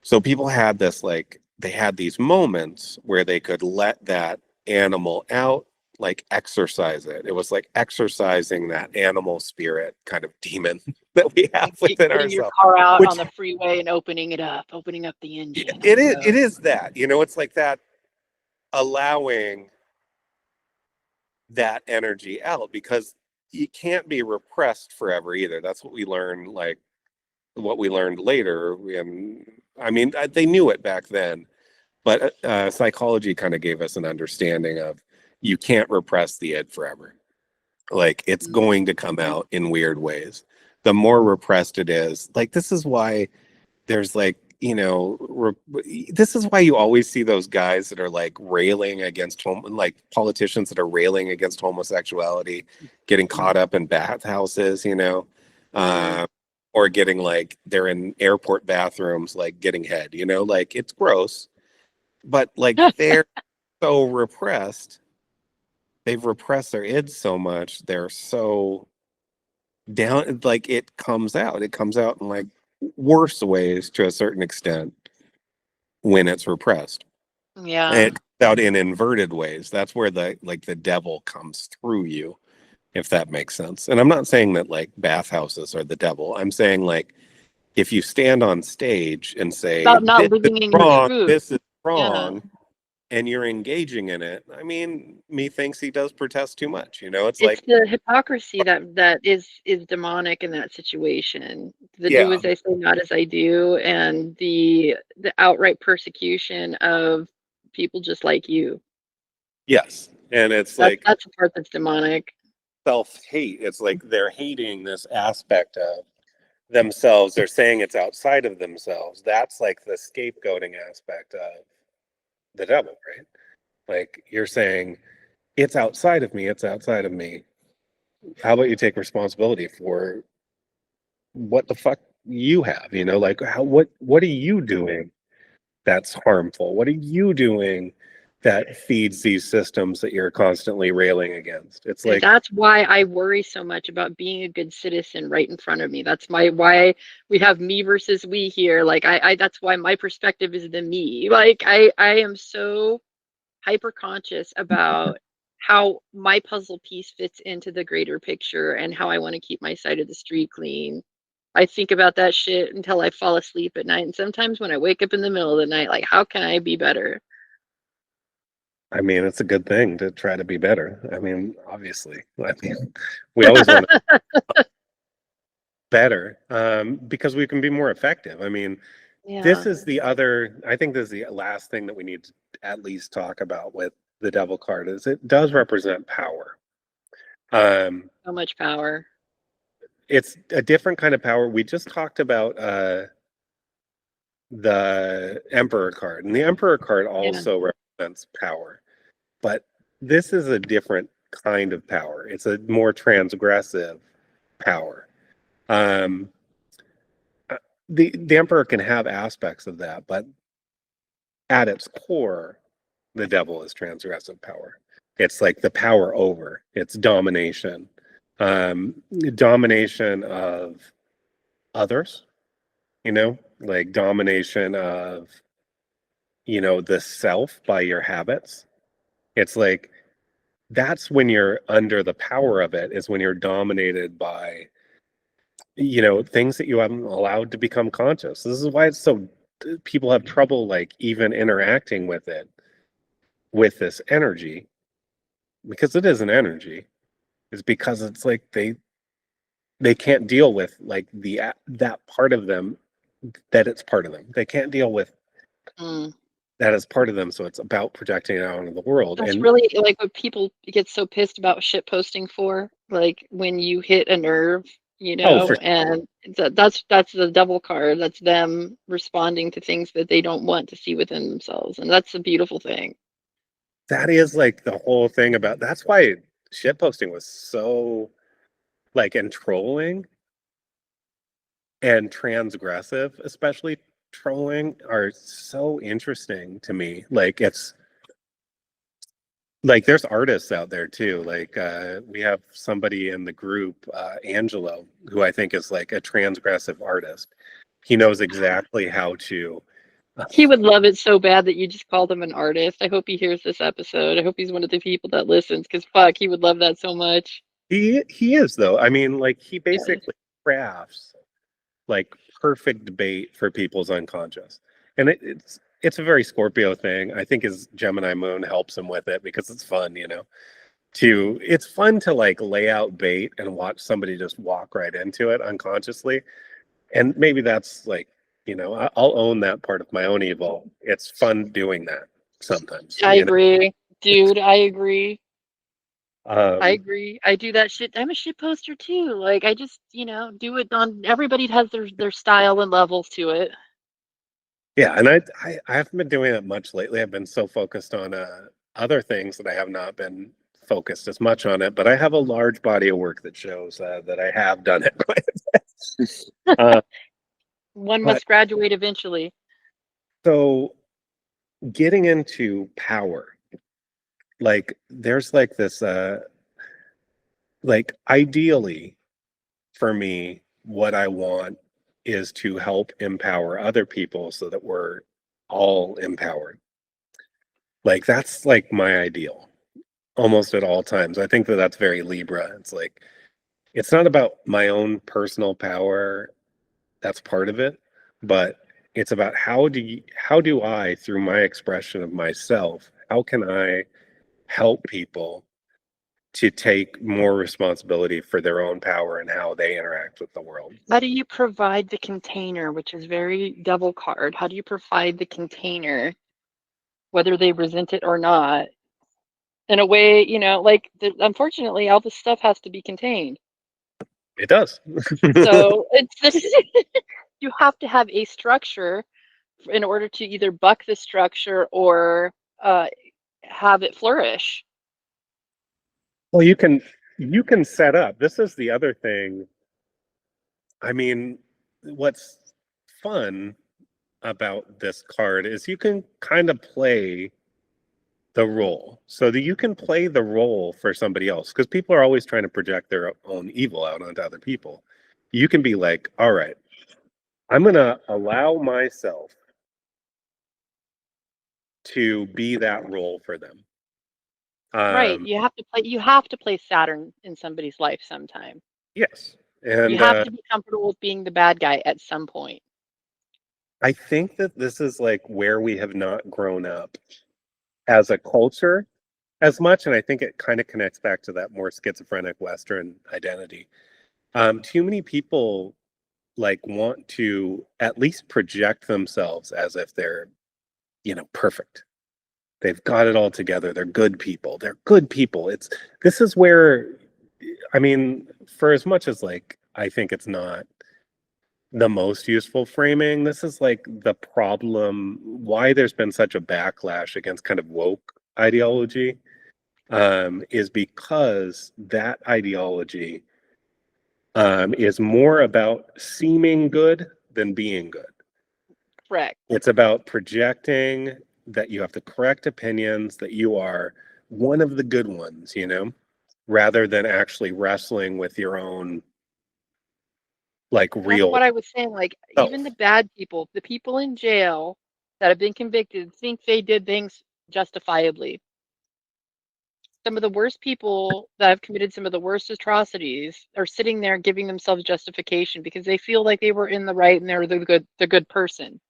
So people had this, like, they had these moments where they could let that animal out, like exercise it. It was like exercising that animal spirit kind of demon that we have Like within getting your ourselves. car out on Which the freeway and opening it up, opening up the engine. Here it we is, go. it is that, you know, it's like that, allowing that energy out, because you can't be repressed forever either. That's what we learned, like what we learned later in I mean, they knew it back then, but psychology kind of gave us an understanding of you can't repress the id forever. Like it's going to come out in weird ways. The more repressed it is, like this is why there's like, this is why you always see those guys that are like railing against like politicians that are railing against homosexuality, getting caught up in bathhouses, uh, or getting like they're in airport bathrooms, like getting head, like it's gross, but like they're so repressed. They've repressed their id so much. They're so down, like it comes out. It comes out in like worse ways to a certain extent when it's repressed. And Yeah. it comes out in inverted ways. That's where the devil comes through you, if that makes sense. And I'm not saying that like bathhouses are the devil. I'm saying like if you stand on stage and say About this not is living in your wrong, truth. this is Yeah. wrong, and you're engaging in it, I mean, methinks he does protest too much. It's It's like, the hypocrisy that is demonic in that situation. The do yeah, as I say, not as I do, and the outright persecution of people just like you. yes. And it's That's like that's the part that's demonic. self-hate. It's like they're hating this aspect of themselves. They're saying it's outside of themselves. That's like the scapegoating aspect of the devil, right? Like you're saying it's outside of me, it's outside of me. How about you take responsibility for what the fuck you have, like what are you doing that's harmful? What are you doing that feeds these systems that you're constantly railing against? It's And like, that's why I worry so much about being a good citizen right in front of me. That's why we have me versus we here. Like I that's why my perspective is the me. Like I am so hyper conscious about how my puzzle piece fits into the greater picture and how I want to keep my side of the street clean. I think about that shit until I fall asleep at night. And sometimes when I wake up in the middle of the night, like, how can I be better? I mean, it's a good thing to try to be better. I mean, obviously, I mean, we always want to be better, because we can be more effective. I mean, this Yeah, is I think this is the last thing that we need to at least talk about with the devil card is it does represent power. Um, so much power. it's a different kind of power. We just talked about the Emperor card, and the Emperor card Yeah. also represents power, but this is a different kind of power. It's a more transgressive power. Um, the Emperor can have aspects of that, but at its core, the devil is transgressive power. It's like the power over. It's domination, domination of others. Like domination of the self by your habits. It's like that's when you're under the power of it. Is when you're dominated by things that you haven't allowed to become conscious. This is why it's so people have trouble like even interacting with it, with this energy, because it is an energy, is because it's like they can't deal with like that part of them, that it's part of them. They can't deal with Mm. that as part of them, so it's about projecting it out into the world. That's And really like what people get so pissed about shit posting for, like when you hit a nerve, oh, for and that's the devil card. That's them responding to things that they don't want to see within themselves, and that's a beautiful thing. that is like the whole thing about that's why shit posting was so like and trolling and transgressive, especially trolling, are so interesting to me. Like it's like there's artists out there too. Like we have somebody in the group, Angelo, who I think is like a transgressive artist. He knows exactly how to. He would love it so bad that you just called him an artist. I hope he hears this episode. I hope he's one of the people that listens, because fuck, he would love that so much. He is though. I mean, like he Yeah. basically crafts like perfect bait for people's unconscious, and it's a very Scorpio thing. I think his Gemini moon helps him with it because it's fun, it's fun to like lay out bait and watch somebody just walk right into it unconsciously. And maybe that's like I'll own that part of my own evil. It's fun doing that sometimes, I agree, dude. I agree. I Um, agree. I do that shit. I'm a shit poster too. Like I just, do it on everybody has their style and levels to it. yeah, and I haven't been doing it much lately. I've been so focused on other things that I have not been focused as much on it. But I have a large body of work that shows that I have done it quite a bit. One But must graduate eventually. so getting into power, like there's like this, like ideally for me, what I want is to help empower other people so that we're all empowered. Like that's like my ideal almost at all times. I think that that's very Libra. It's like it's not about my own personal power. That's part of it, but it's about how do I through my expression of myself, how can I help people to take more responsibility for their own power and how they interact with the world? How do you provide the container, which is very double card? How do you provide the container, whether they resent it or not, in a way, like unfortunately, all this stuff has to be contained. It does. So it's this you have to have a structure in order to either buck the structure or uh, have it flourish. Well, you can set up. This is the other thing. I mean, what's fun about this card is you can kind of play the role so that you can play the role for somebody else because people are always trying to project their own evil out onto other people. You can be like, all right, I'm going to allow myself to be that role for them. Right. Um, You have to play Saturn in somebody's life sometime. yes. You And have to be comfortable with being the bad guy at some point. I think that this is like where we have not grown up as a culture as much. And I think it kind of connects back to that more schizophrenic Western identity. Too many people like want to at least project themselves as if they're, perfect. They've got it all together. They're good people. They're good people. This is where, I mean, for as much as like, I think it's not the most useful framing, this is like the problem why there's been such a backlash against kind of woke ideology, is because that ideology is more about seeming good than being good. Correct. It's about projecting that you have the correct opinions, that you are one of the good ones, rather than actually wrestling with your own like That's real what I was saying. Like, even the self. bad people, the people in jail that have been convicted, think they did things justifiably. Some of the worst people that have committed some of the worst atrocities are sitting there giving themselves justification because they feel like they were in the right and they're the good person.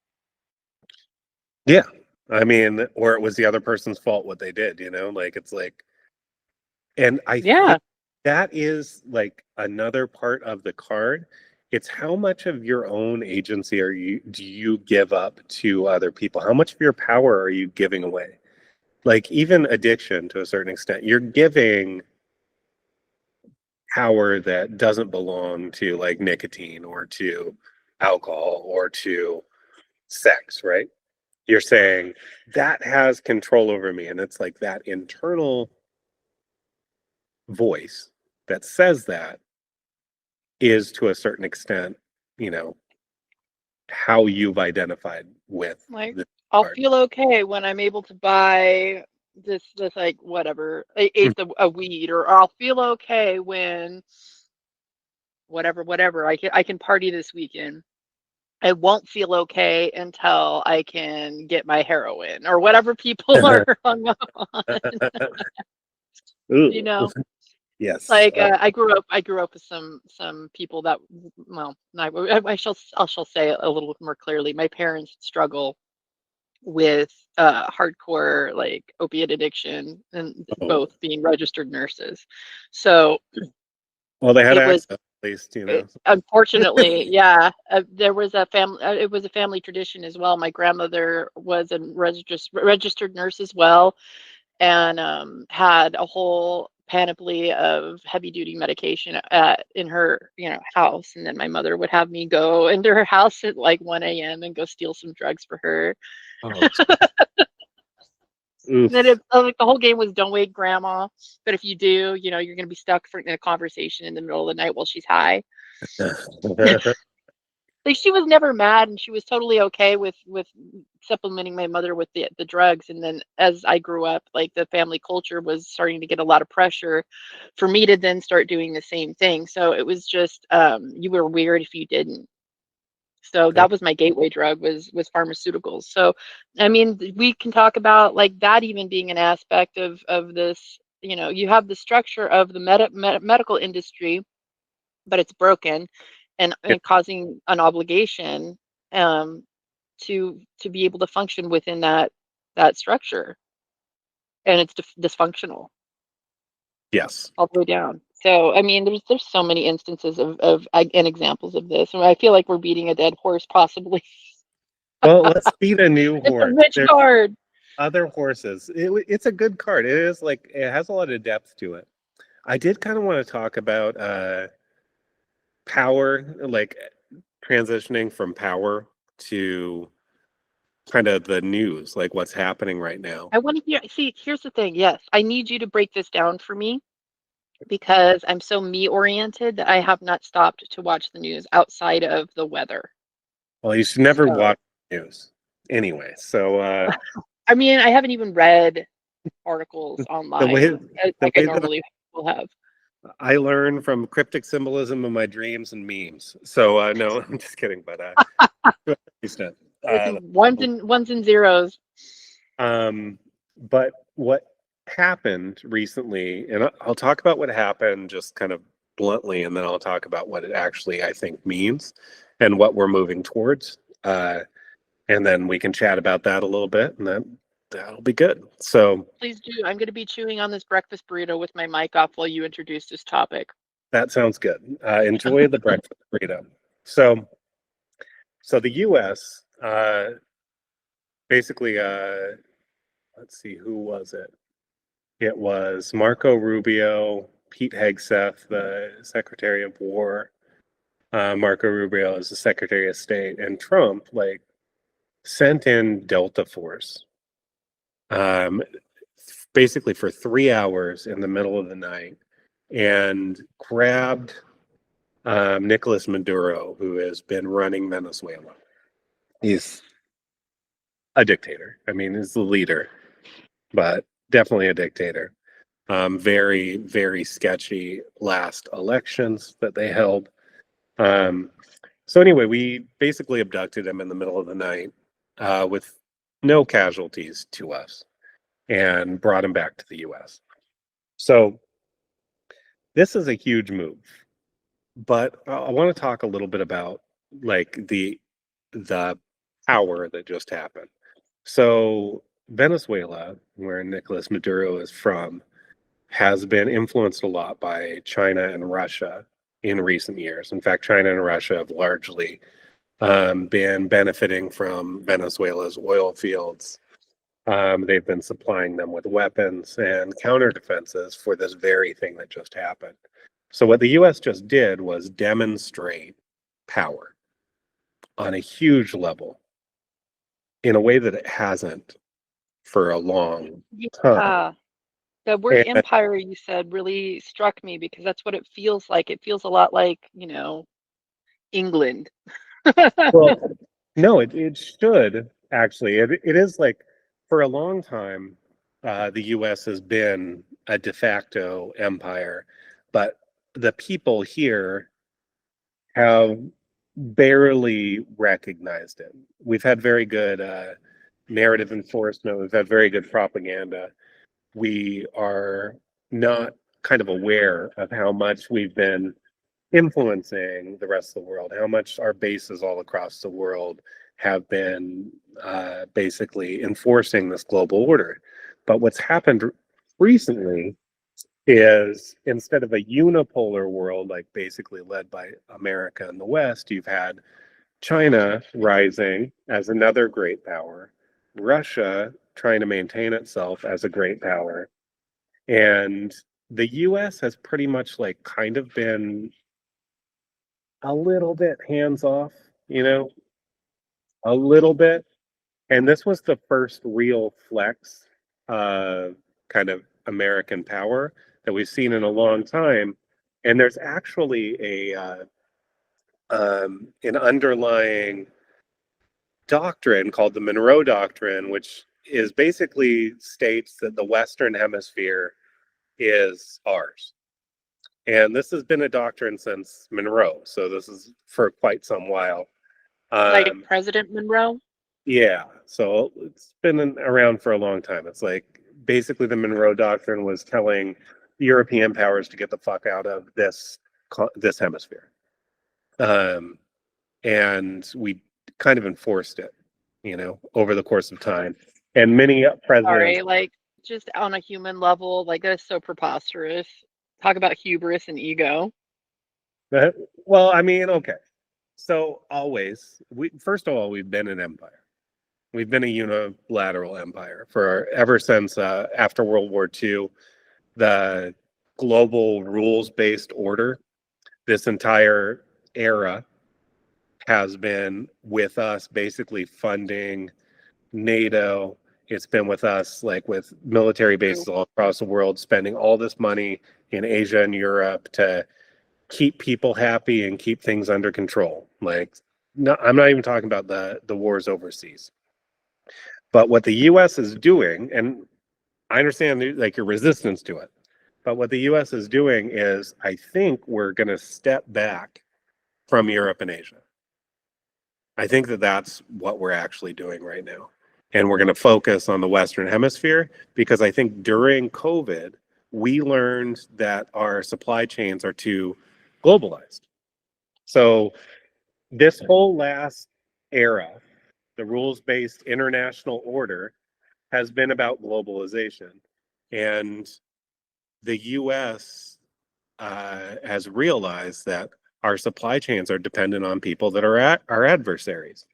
Yeah. I mean, or it was the other person's fault what they did, like it's like, and I think Yeah. that is like another part of the card. It's how much of your own agency do you give up to other people? How much of your power are you giving away? Like even addiction to a certain extent, you're giving power that doesn't belong to like nicotine or to alcohol or to sex, right? You're saying that has control over me. And it's like that internal voice that says that is to a certain extent, you know, how you've identified with Like, the I'll card. feel okay when I'm able to buy this like whatever, eighth of a weed, or I'll feel okay when whatever I can party this weekend. I won't feel okay until I can get my heroin or whatever people are hung up on. You Ooh, know, yes. like I grew up with some people that, well, I shall say it a little more clearly. My parents struggle with hardcore like opiate addiction, and Oh, both being registered nurses. So well, they had it was access. least, Unfortunately, yeah. There was a family. It was a family tradition as well. My grandmother was a registered nurse as well, and had a whole panoply of heavy duty medication in her house. And then my mother would have me go into her house at like 1 a.m. and go steal some drugs for her. Oh, And then oof. like the whole game was don't wake grandma, but if you do, you're going to be stuck in a conversation in the middle of the night while she's high. Like she was never mad, and she was totally okay with supplementing my mother with the drugs. And then as I grew up, like the family culture was starting to get a lot of pressure for me to then start doing the same thing. So it was just you were weird if you didn't. So Yeah. that was my gateway drug was pharmaceuticals. So I mean, we can talk about like that even being an aspect of this. You have the structure of the medical industry, but it's broken Yeah. and causing an obligation um, to be able to function within that structure, and it's dysfunctional Yes. all the way down. So I mean, there's so many instances of and examples of this, and I feel like we're beating a dead horse, possibly. Well, let's beat a new It's a horse. rich There's card. other horses. It's a good card. It is like it has a lot of depth to it. I did kind of want to talk about power, like transitioning from power to kind of the news, like what's happening right now. I want to hear. See, here's the thing. Yes, I need you to break this down for me because I'm so me oriented that I have not stopped to watch the news outside of the weather. Well, you should never So watch news anyway. So I mean, I haven't even read articles the way online the like I way that normally will have. I learn from cryptic symbolism in my dreams and memes. So no, I'm just kidding. But to an extent, It's ones and zeros. um, but what happened recently, and I'll talk about what happened just kind of bluntly, and then I'll talk about what it actually I think means and what we're moving towards. And then we can chat about that a little bit, and that'll be good. So Please do. I'm going to be chewing on this breakfast burrito with my mic off while you introduce this topic. that sounds good. Enjoy the breakfast burrito. So the U.S. Basically, let's see, who was it? It was Marco Rubio, Pete Hegseth, the Secretary of War. Marco Rubio is the Secretary of State, and Trump sent in Delta Force, um, basically for 3 hours in the middle of the night, and grabbed Nicolas Maduro, who has been running Venezuela. He's a dictator. I mean, he's the leader, but definitely a dictator. Very, very sketchy last elections that they held. So anyway, we basically abducted him in the middle of the night with no casualties to us and brought him back to the US. So this is a huge move, but I want to talk a little bit about like the power that just happened. So Venezuela, where Nicolas Maduro is from, has been influenced a lot by China and Russia in recent years. In fact, China and Russia have largely been benefiting from Venezuela's oil fields. They've been supplying them with weapons and counter defenses for this very thing that just happened. So, what the US just did was demonstrate power on a huge level in a way that it hasn't for a long time. Yeah. The word And, empire you said really struck me because that's what it feels like. It feels a lot like, England. well, no, it should actually. It is like for a long time, the US has been a de facto empire, but the people here have barely recognized it. We've had very good narrative enforcement, we've had very good propaganda. We are not kind of aware of how much we've been influencing the rest of the world, how much our bases all across the world have been basically enforcing this global order. But what's happened recently is instead of a unipolar world, like basically led by America and the West, you've had China rising as another great power, Russia trying to maintain itself as a great power, and the US has pretty much like kind of been a little bit hands off, a little bit. And this was the first real flex, kind of American power that we've seen in a long time. And there's actually an underlying doctrine called the Monroe Doctrine, which is basically states that the Western Hemisphere is ours. And this has been a doctrine since Monroe, so this is for quite some while. Like President Monroe? Yeah, so it's been around for a long time. It's like basically the Monroe Doctrine was telling European powers to get the fuck out of this hemisphere, and we kind of enforced it, over the course of time. And many presidents. Sorry, like just on a human level, like that's so preposterous. Talk about hubris and ego. Well, I mean, okay. So first of all, we've been an empire. We've been a unilateral empire ever since after World War II, the global rules-based order. This entire era has been with us, basically funding NATO. It's been with us, like with military bases all across the world, spending all this money in Asia and Europe to keep people happy and keep things under control. Like, no, I'm not even talking about the wars overseas. But what the U.S. is doing, and I understand like your resistance to it, but what the U.S. is doing is, I think we're going to step back from Europe and Asia. I think that that's what we're actually doing right now. And we're going to focus on the Western Hemisphere because I think during COVID, we learned that our supply chains are too globalized. So this whole last era, the rules-based international order, has been about globalization. And the US has realized that our supply chains are dependent on people that are our adversaries,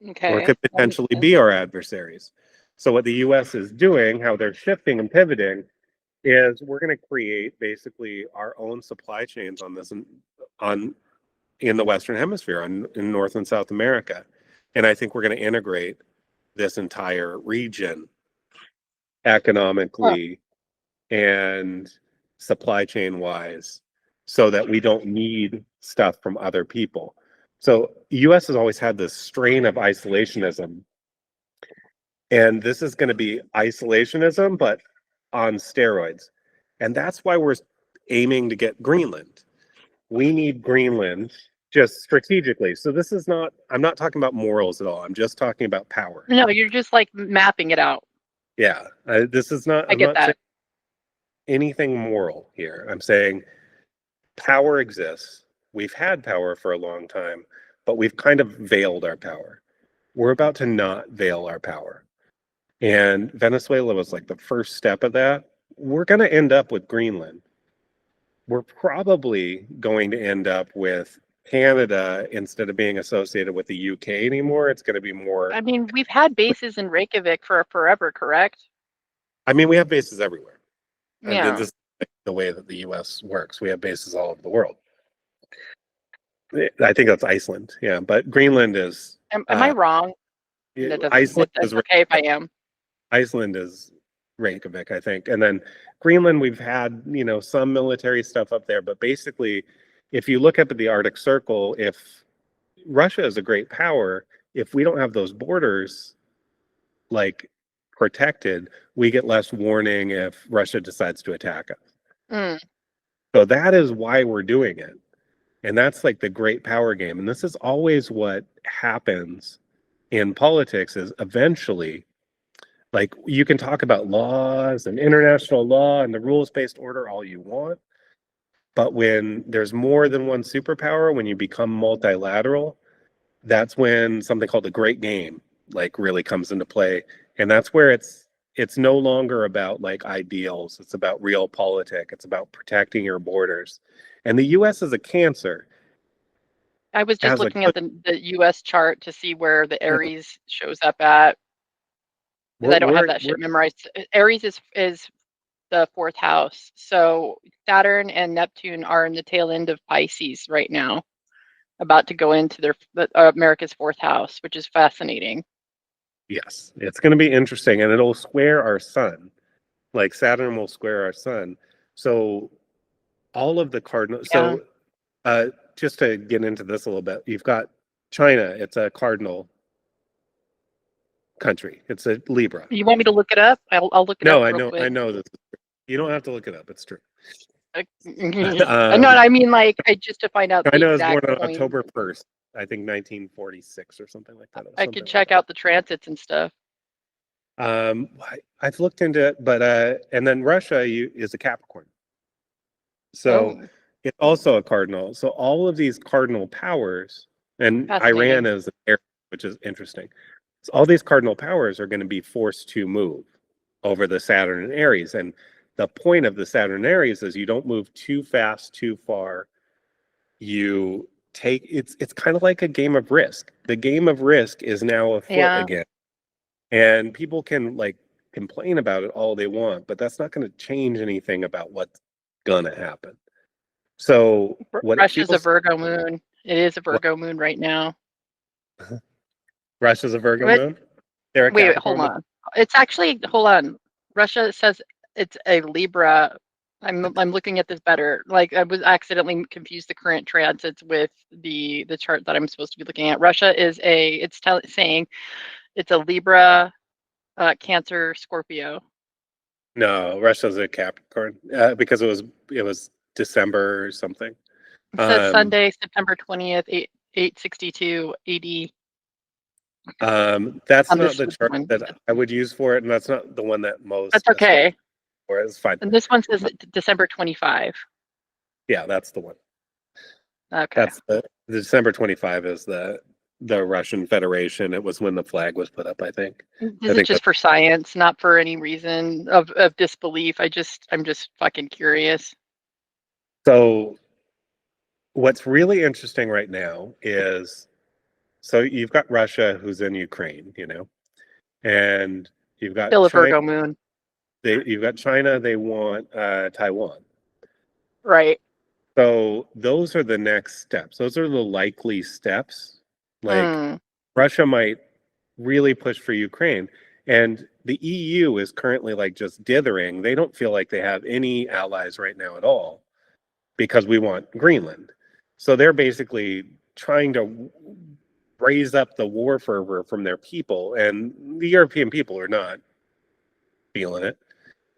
or Okay. could potentially be our adversaries. So what the US is doing, how they're shifting and pivoting, is we're going to create basically our own supply chains on this in the Western Hemisphere, in North and South America. And I think we're going to integrate this entire region economically and supply chain wise so that we don't need stuff from other people. So US has always had this strain of isolationism. And this is going to be isolationism, but on steroids. And that's why we're aiming to get Greenland. We need Greenland just strategically. So this is not, I'm not talking about morals at all. I'm just talking about power. No, you're just like mapping it out. Yeah. This is not, I I'm get not that. saying anything moral here. I'm saying power exists. We've had power for a long time, but we've kind of veiled our power. We're about to not veil our power. And Venezuela was like the first step of that. We're going to end up with Greenland. We're probably going to end up with Canada instead of being associated with the UK anymore. It's going to be more. I mean, we've had bases in Reykjavik for forever, correct? I mean, we have bases everywhere. And Yeah. this is the way that the US works. We have bases all over the world. I think that's Iceland. Yeah. But Greenland is. Am I wrong? Iceland That's is okay if I am. Iceland is Reykjavik, I think. And then Greenland, we've had, some military stuff up there. But basically, if you look up at the Arctic Circle, if Russia is a great power, if we don't have those borders like protected, we get less warning if Russia decides to attack us. Mm. So that is why we're doing it. And that's like the great power game. And this is always what happens in politics is eventually, like, you can talk about laws and international law and the rules-based order all you want. But when there's more than one superpower, when you become multilateral, that's when something called the great game like really comes into play. And that's where it's it's no longer about like ideals. It's about realpolitik. It's about protecting your borders. And the U.S. is a Cancer. I was just Has a looking at the US chart to see where the Aries shows up at, because I don't have that we're shit memorized. Aries is the fourth house. So Saturn and Neptune are in the tail end of Pisces right now, about to go into their America's fourth house, which is fascinating. yes, it's going to be interesting, and it'll square our sun. Like Saturn will square our sun. So all of the cardinal. Yeah. So just to get into this a little bit, you've got China. It's a cardinal country. It's a Libra. You want me to look it up? I'll look it up No, real I quick. know this. You don't have to look it up. It's true. I know. I mean, like, just to find out the China was born exact on point. October 1st, I think 1946 or something like that. I could check out the transits and stuff. I've looked into it, but and then Russia is a Capricorn, so Oh, it's also a cardinal. So all of these cardinal powers, and Iran fascinating. is an area, which is interesting. So all these cardinal powers are going to be forced to move over the Saturn and Aries, and the point of the Saturn and Aries is you don't move too fast, too far. You take it's kind of like a game of Risk. The game of Risk is now afoot Yeah. again. And people can like complain about it all they want, but that's not going to change anything about what's going to happen. So what it Russia's a feels Virgo moon. It is a what, Virgo moon right now. Russia's a Virgo But moon. They're a wait, hold Capricorn. on. It's actually, hold on. Russia says it's a Libra. I'm looking at this better. Like, I was accidentally confused the current transits with the chart that I'm supposed to be looking at. Russia is saying it's a Libra, Cancer, Scorpio. No, Russia's a Capricorn because it was December or something. It says Um, Sunday, September 20th, 862 AD that's on not this the chart one. that I would use for it, and that's not the one that most That's astrologers okay. for. It's fine. And this one says December 25. Yeah, that's the one. Okay. That's the December 25 is the Russian Federation. It was when the flag was put up, I think. This I is think just for science, not for any reason of disbelief. I'm just fucking curious. so. What's really interesting right now is so you've got Russia who's in Ukraine, and you've got Still a China. Virgo moon. You've got China. They want Taiwan. Right. So those are the next steps. Those are the likely steps. Like Mm. Russia might really push for Ukraine. And the EU is currently like just dithering. They don't feel like they have any allies right now at all because we want Greenland. So they're basically trying to raise up the war fervor from their people. And the European people are not feeling it.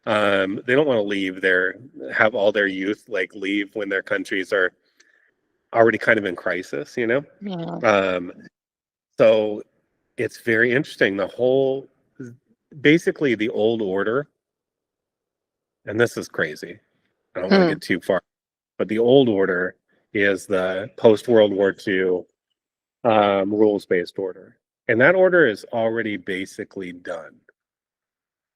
They don't want to have all their youth like leave when their countries are already kind of in crisis. Yeah. So it's very interesting. Basically the old order, and this is crazy. I don't want to Mm. get too far, but the old order is the post World War II rules-based order, and that order is already basically done.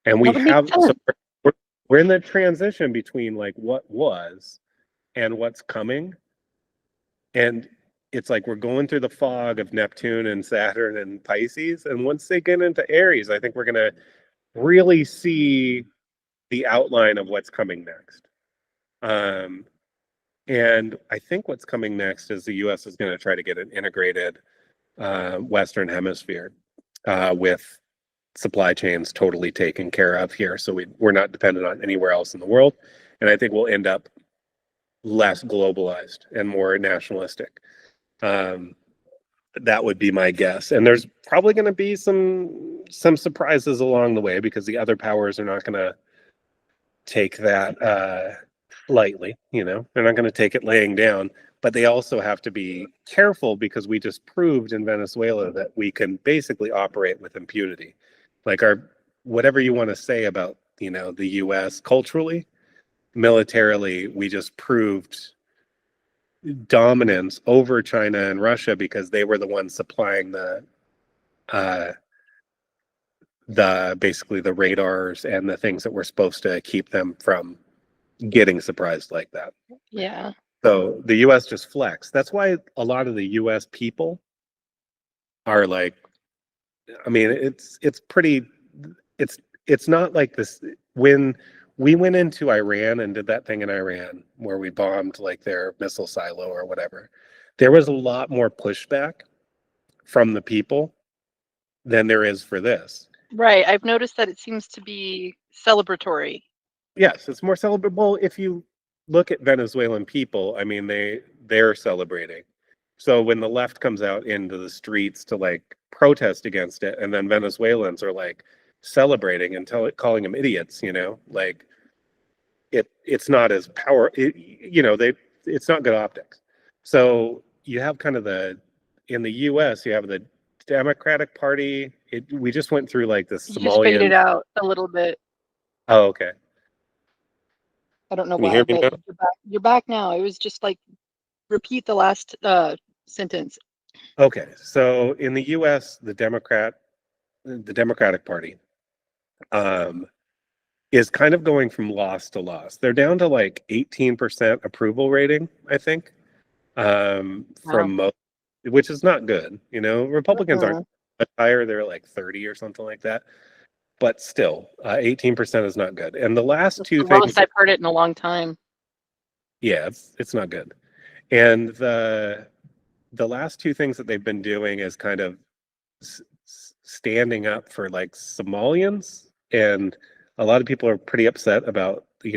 And we Well, that makes have so sense. we're in the transition between like what was and what's coming, and it's like we're going through the fog of Neptune and Saturn and Pisces, and once they get into Aries, I think we're gonna really see the outline of what's coming next. Um, and I think what's coming next is the U.S. is going to try to get an integrated Western Hemisphere with supply chains totally taken care of here. So we're not dependent on anywhere else in the world. And I think we'll end up less globalized and more nationalistic. That would be my guess. And there's probably going to be some surprises along the way because the other powers are not going to take that lightly. They're not going to take it laying down, but they also have to be careful because we just proved in Venezuela that we can basically operate with impunity. Like whatever you want to say about the US culturally, militarily, we just proved dominance over China and Russia because they were the ones supplying uh basically the radars and the things that were supposed to keep them from getting surprised like that. Yeah. So the US just flexed. That's why a lot of the US people are like, I mean, it's pretty it's not like this. When we went into Iran and did that thing in Iran where we bombed like their missile silo or whatever, there was a lot more pushback from the people than there is for this. Right. I've noticed that it seems to be celebratory. Yes, it's more celebrable. If you look at Venezuelan people, I mean, they're celebrating. So when the left comes out into the streets to like protest against it, and then Venezuelans are like celebrating and calling them idiots, like it's not as it's not good optics. So you have kind of in the US, you have the Democratic Party. We just went through like the You just faded Somalian. out a little bit. Oh, okay. I don't know Can you hear why, me but now? you're back now. It was just like repeat the last sentence. Okay, so in the U.S., the Democratic Party, um, is kind of going from loss to loss. They're down to like 18% approval rating, I think, Wow. from most, which is not good. Republicans aren't Uh-uh. much higher; they're like 30 or something like that. But still, 18% is not good. And the last That's two the lowest things, I've heard it in a long time. yeah, it's not good. And the last two things that they've been doing is kind of standing up for like Somalians, and a lot of people are pretty upset about the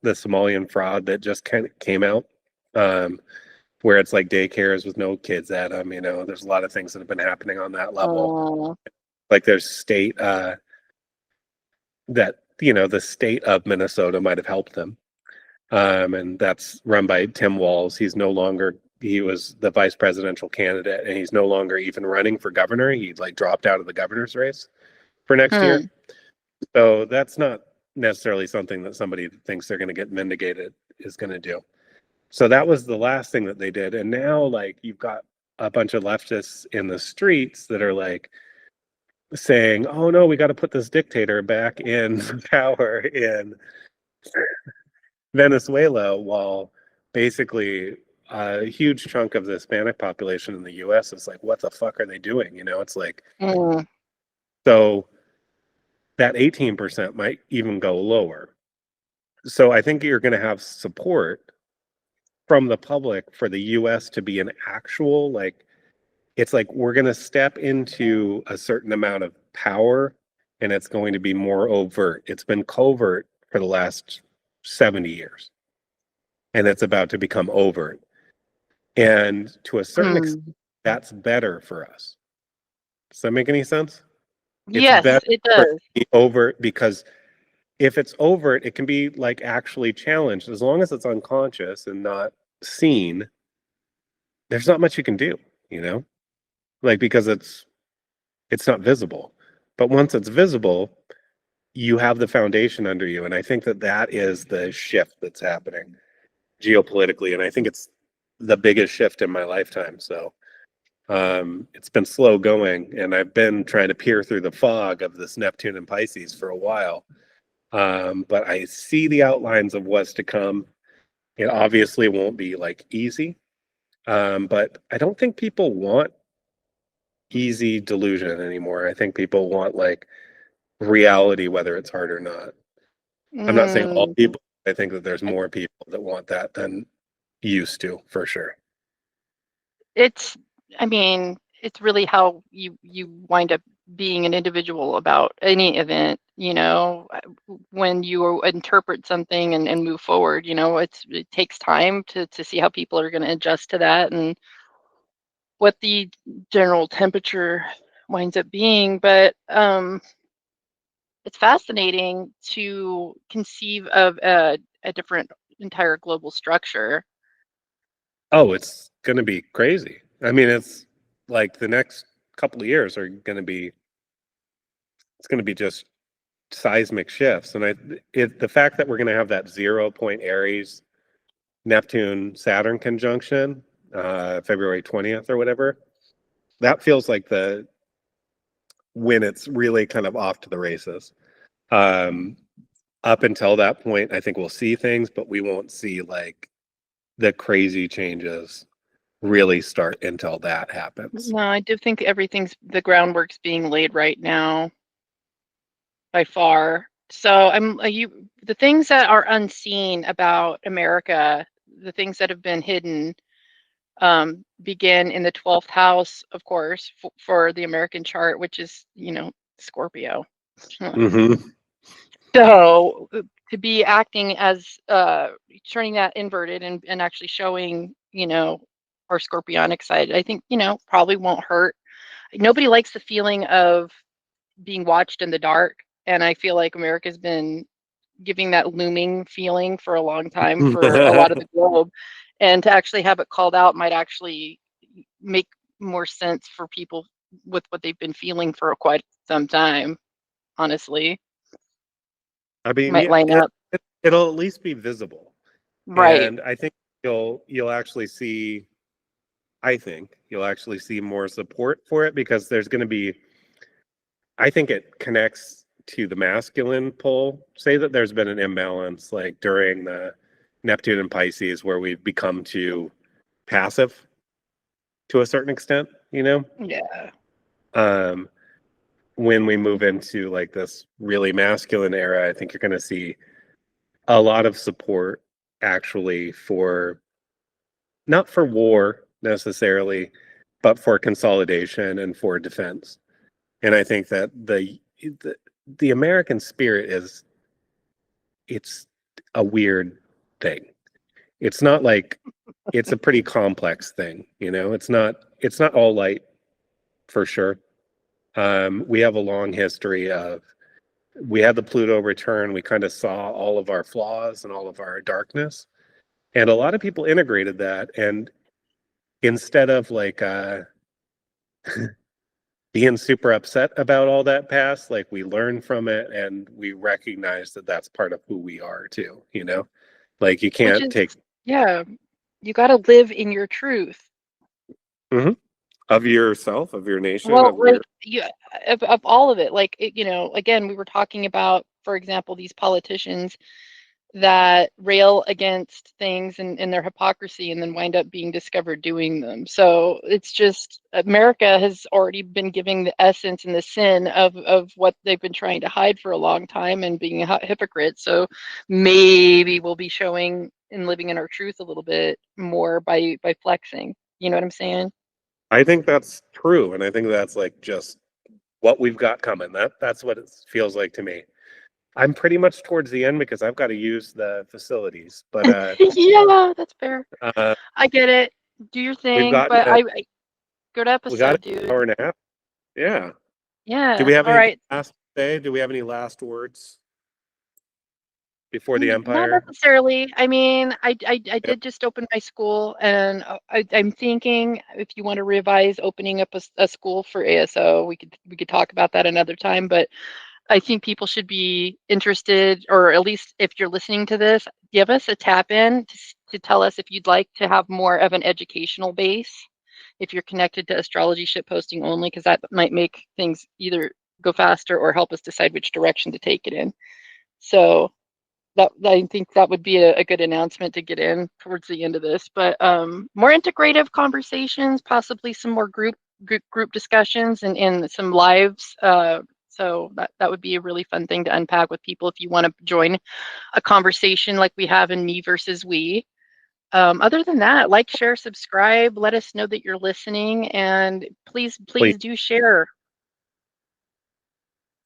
Somalian fraud that just kind of came out, where it's like daycares with no kids at them. There's a lot of things that have been happening on that level. Uh, Like there's state that the state of Minnesota might have helped them, and that's run by Tim Walz. He was the vice presidential candidate, and he's no longer even running for governor. He like dropped out of the governor's race for next year. hmm. So that's not necessarily something that somebody that thinks they're going to get vindicated is going to do. So that was the last thing that they did. And now like you've got a bunch of leftists in the streets that are like saying, "Oh no, we got to put this dictator back in power in Venezuela," while basically a huge chunk of the Hispanic population in the US is like, what the fuck are they doing? It's like, Mm. so that 18% might even go lower. So I think you're going to have support from the public for the US to be an actual, like, it's like we're going to step into a certain amount of power, and it's going to be more overt. It's been covert for the last 70 years, and it's about to become overt. And to a certain extent, Hmm. that's better for us. Does that make any sense? It's Yes, better it for it to does. be overt, because if it's overt, it can be like actually challenged. As long as it's unconscious and not seen, there's not much you can do, you know? Like because it's not visible. But once it's visible, you have the foundation under you. And I think that is the shift that's happening geopolitically. And I think it's the biggest shift in my lifetime. So it's been slow going, and I've been trying to peer through the fog of this Neptune and Pisces for a while. But I see the outlines of what's to come. It obviously won't be like easy, but I don't think people want easy delusion anymore. I think people want like reality, whether it's hard or not. I'm not saying all Mm. people. I think that there's more people that want that than used to, for sure. It's, I mean, it's really how you wind up being an individual about any event, when you interpret something and move forward, it takes time to see how people are going to adjust to that and what the general temperature winds up being. But it's fascinating to conceive of a different entire global structure. Oh, it's going to be crazy. I mean, it's like the next couple of years are going to be, it's going to be just seismic shifts. And the fact that we're going to have that 0 point Aries Neptune Saturn conjunction, February 20th or whatever, that feels like when it's really kind of off to the races. Up until that point, I think we'll see things, but we won't see like the crazy changes really start until that happens. No, I do think the groundwork's being laid right now by far. So the things that are unseen about America, the things that have been hidden, begin in the 12th house, of course, for the American chart, which is, Scorpio. Mm-hmm. So to be acting as turning that inverted and actually showing, our scorpionic side, I think, probably won't hurt. Nobody likes the feeling of being watched in the dark. And I feel like America's been giving that looming feeling for a long time for a lot of the globe. And to actually have it called out might actually make more sense for people with what they've been feeling for quite some time, honestly. I mean, Might yeah, line up. it'll at least be visible. Right. And I think you'll actually see, I think you'll actually see more support for it, because there's going to be, I think it connects to the masculine pole. Say that there's been an imbalance like during the Neptune and Pisces, where we've become too passive to a certain extent, Yeah. When we move into like this really masculine era, I think you're going to see a lot of support actually for, not for war necessarily, but for consolidation and for defense. And I think that the American spirit it's a weird thing. It's not like, it's a pretty complex thing, it's not all light, for sure. We have a long history of, we had the Pluto return, we kind of saw all of our flaws and all of our darkness, and a lot of people integrated that, and instead of like being super upset about all that past, like we learn from it and we recognize that that's part of who we are too, like you Which can't is, take yeah, you got to live in your truth. Mhm. Of yourself, of your nation, Well, of like your of all of it, like again, we were talking about, for example, these politicians that rail against things and their hypocrisy and then wind up being discovered doing them. So it's just, America has already been giving the essence and the sin of what they've been trying to hide for a long time and being a hypocrite. So maybe we'll be showing and living in our truth a little bit more by flexing. You know what I'm saying? I think that's true, and I think that's like just what we've got coming. That's what it feels like to me. I'm pretty much towards the end because I've got to use the facilities, but Yeah, that's fair. uh, I get it. Do your we've thing, gotten but I good we got episode, an dude. hour and a half. Yeah. Do we Yeah. have All anything right. last to say? Do we have any last words before the Not Empire? necessarily. I mean, I Yep. did just open my school, and I'm thinking if you want to revise opening up a school for ASO, we could talk about that another time. But I think people should be interested, or at least if you're listening to this, give us a tap in to tell us if you'd like to have more of an educational base. If you're connected to astrology ship posting only, because that might make things either go faster or help us decide which direction to take it in. So that I think that would be a good announcement to get in towards the end of this. But more integrative conversations, possibly some more group discussions and some lives. So that would be a really fun thing to unpack with people if you want to join a conversation like we have in Me versus We. Other than that, like, share, subscribe. Let us know that you're listening, and please, Please. please do share.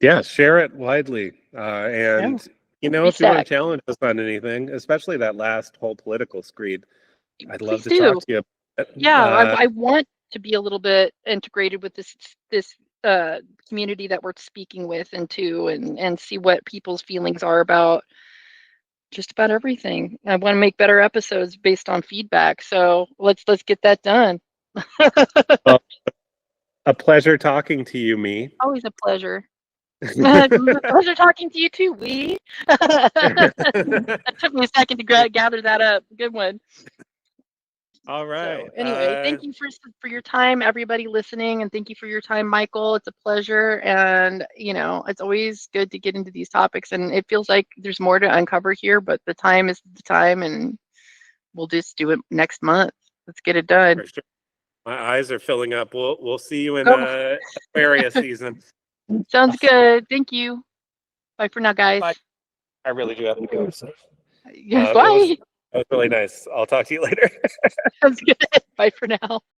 Yeah, share it widely. Yeah, And if you want to reset. challenge us on anything, especially that last whole political screed, I'd love Please to talk do. to you about it. Yeah, I want to be a little bit integrated with this community that we're speaking with and see what people's feelings are about just about everything. I want to make better episodes based on feedback. So let's get that done. Well, a pleasure talking to you, me. Always a pleasure. Pleasure talking to you too, Lee. That took me a second to gather that up. Good one. All right. So anyway, thank you for your time, everybody listening, and thank you for your time, Michael. It's a pleasure, and it's always good to get into these topics, and it feels like there's more to uncover here, but the time is the time, and we'll just do it next month. Let's get it done. For sure. My eyes are filling up. We'll see you in Oh. Aquarius season. Sounds good. Thank you. Bye for now, guys. Bye. I really do have to go. So. Bye. It was really nice. I'll talk to you later. Sounds good. Bye for now.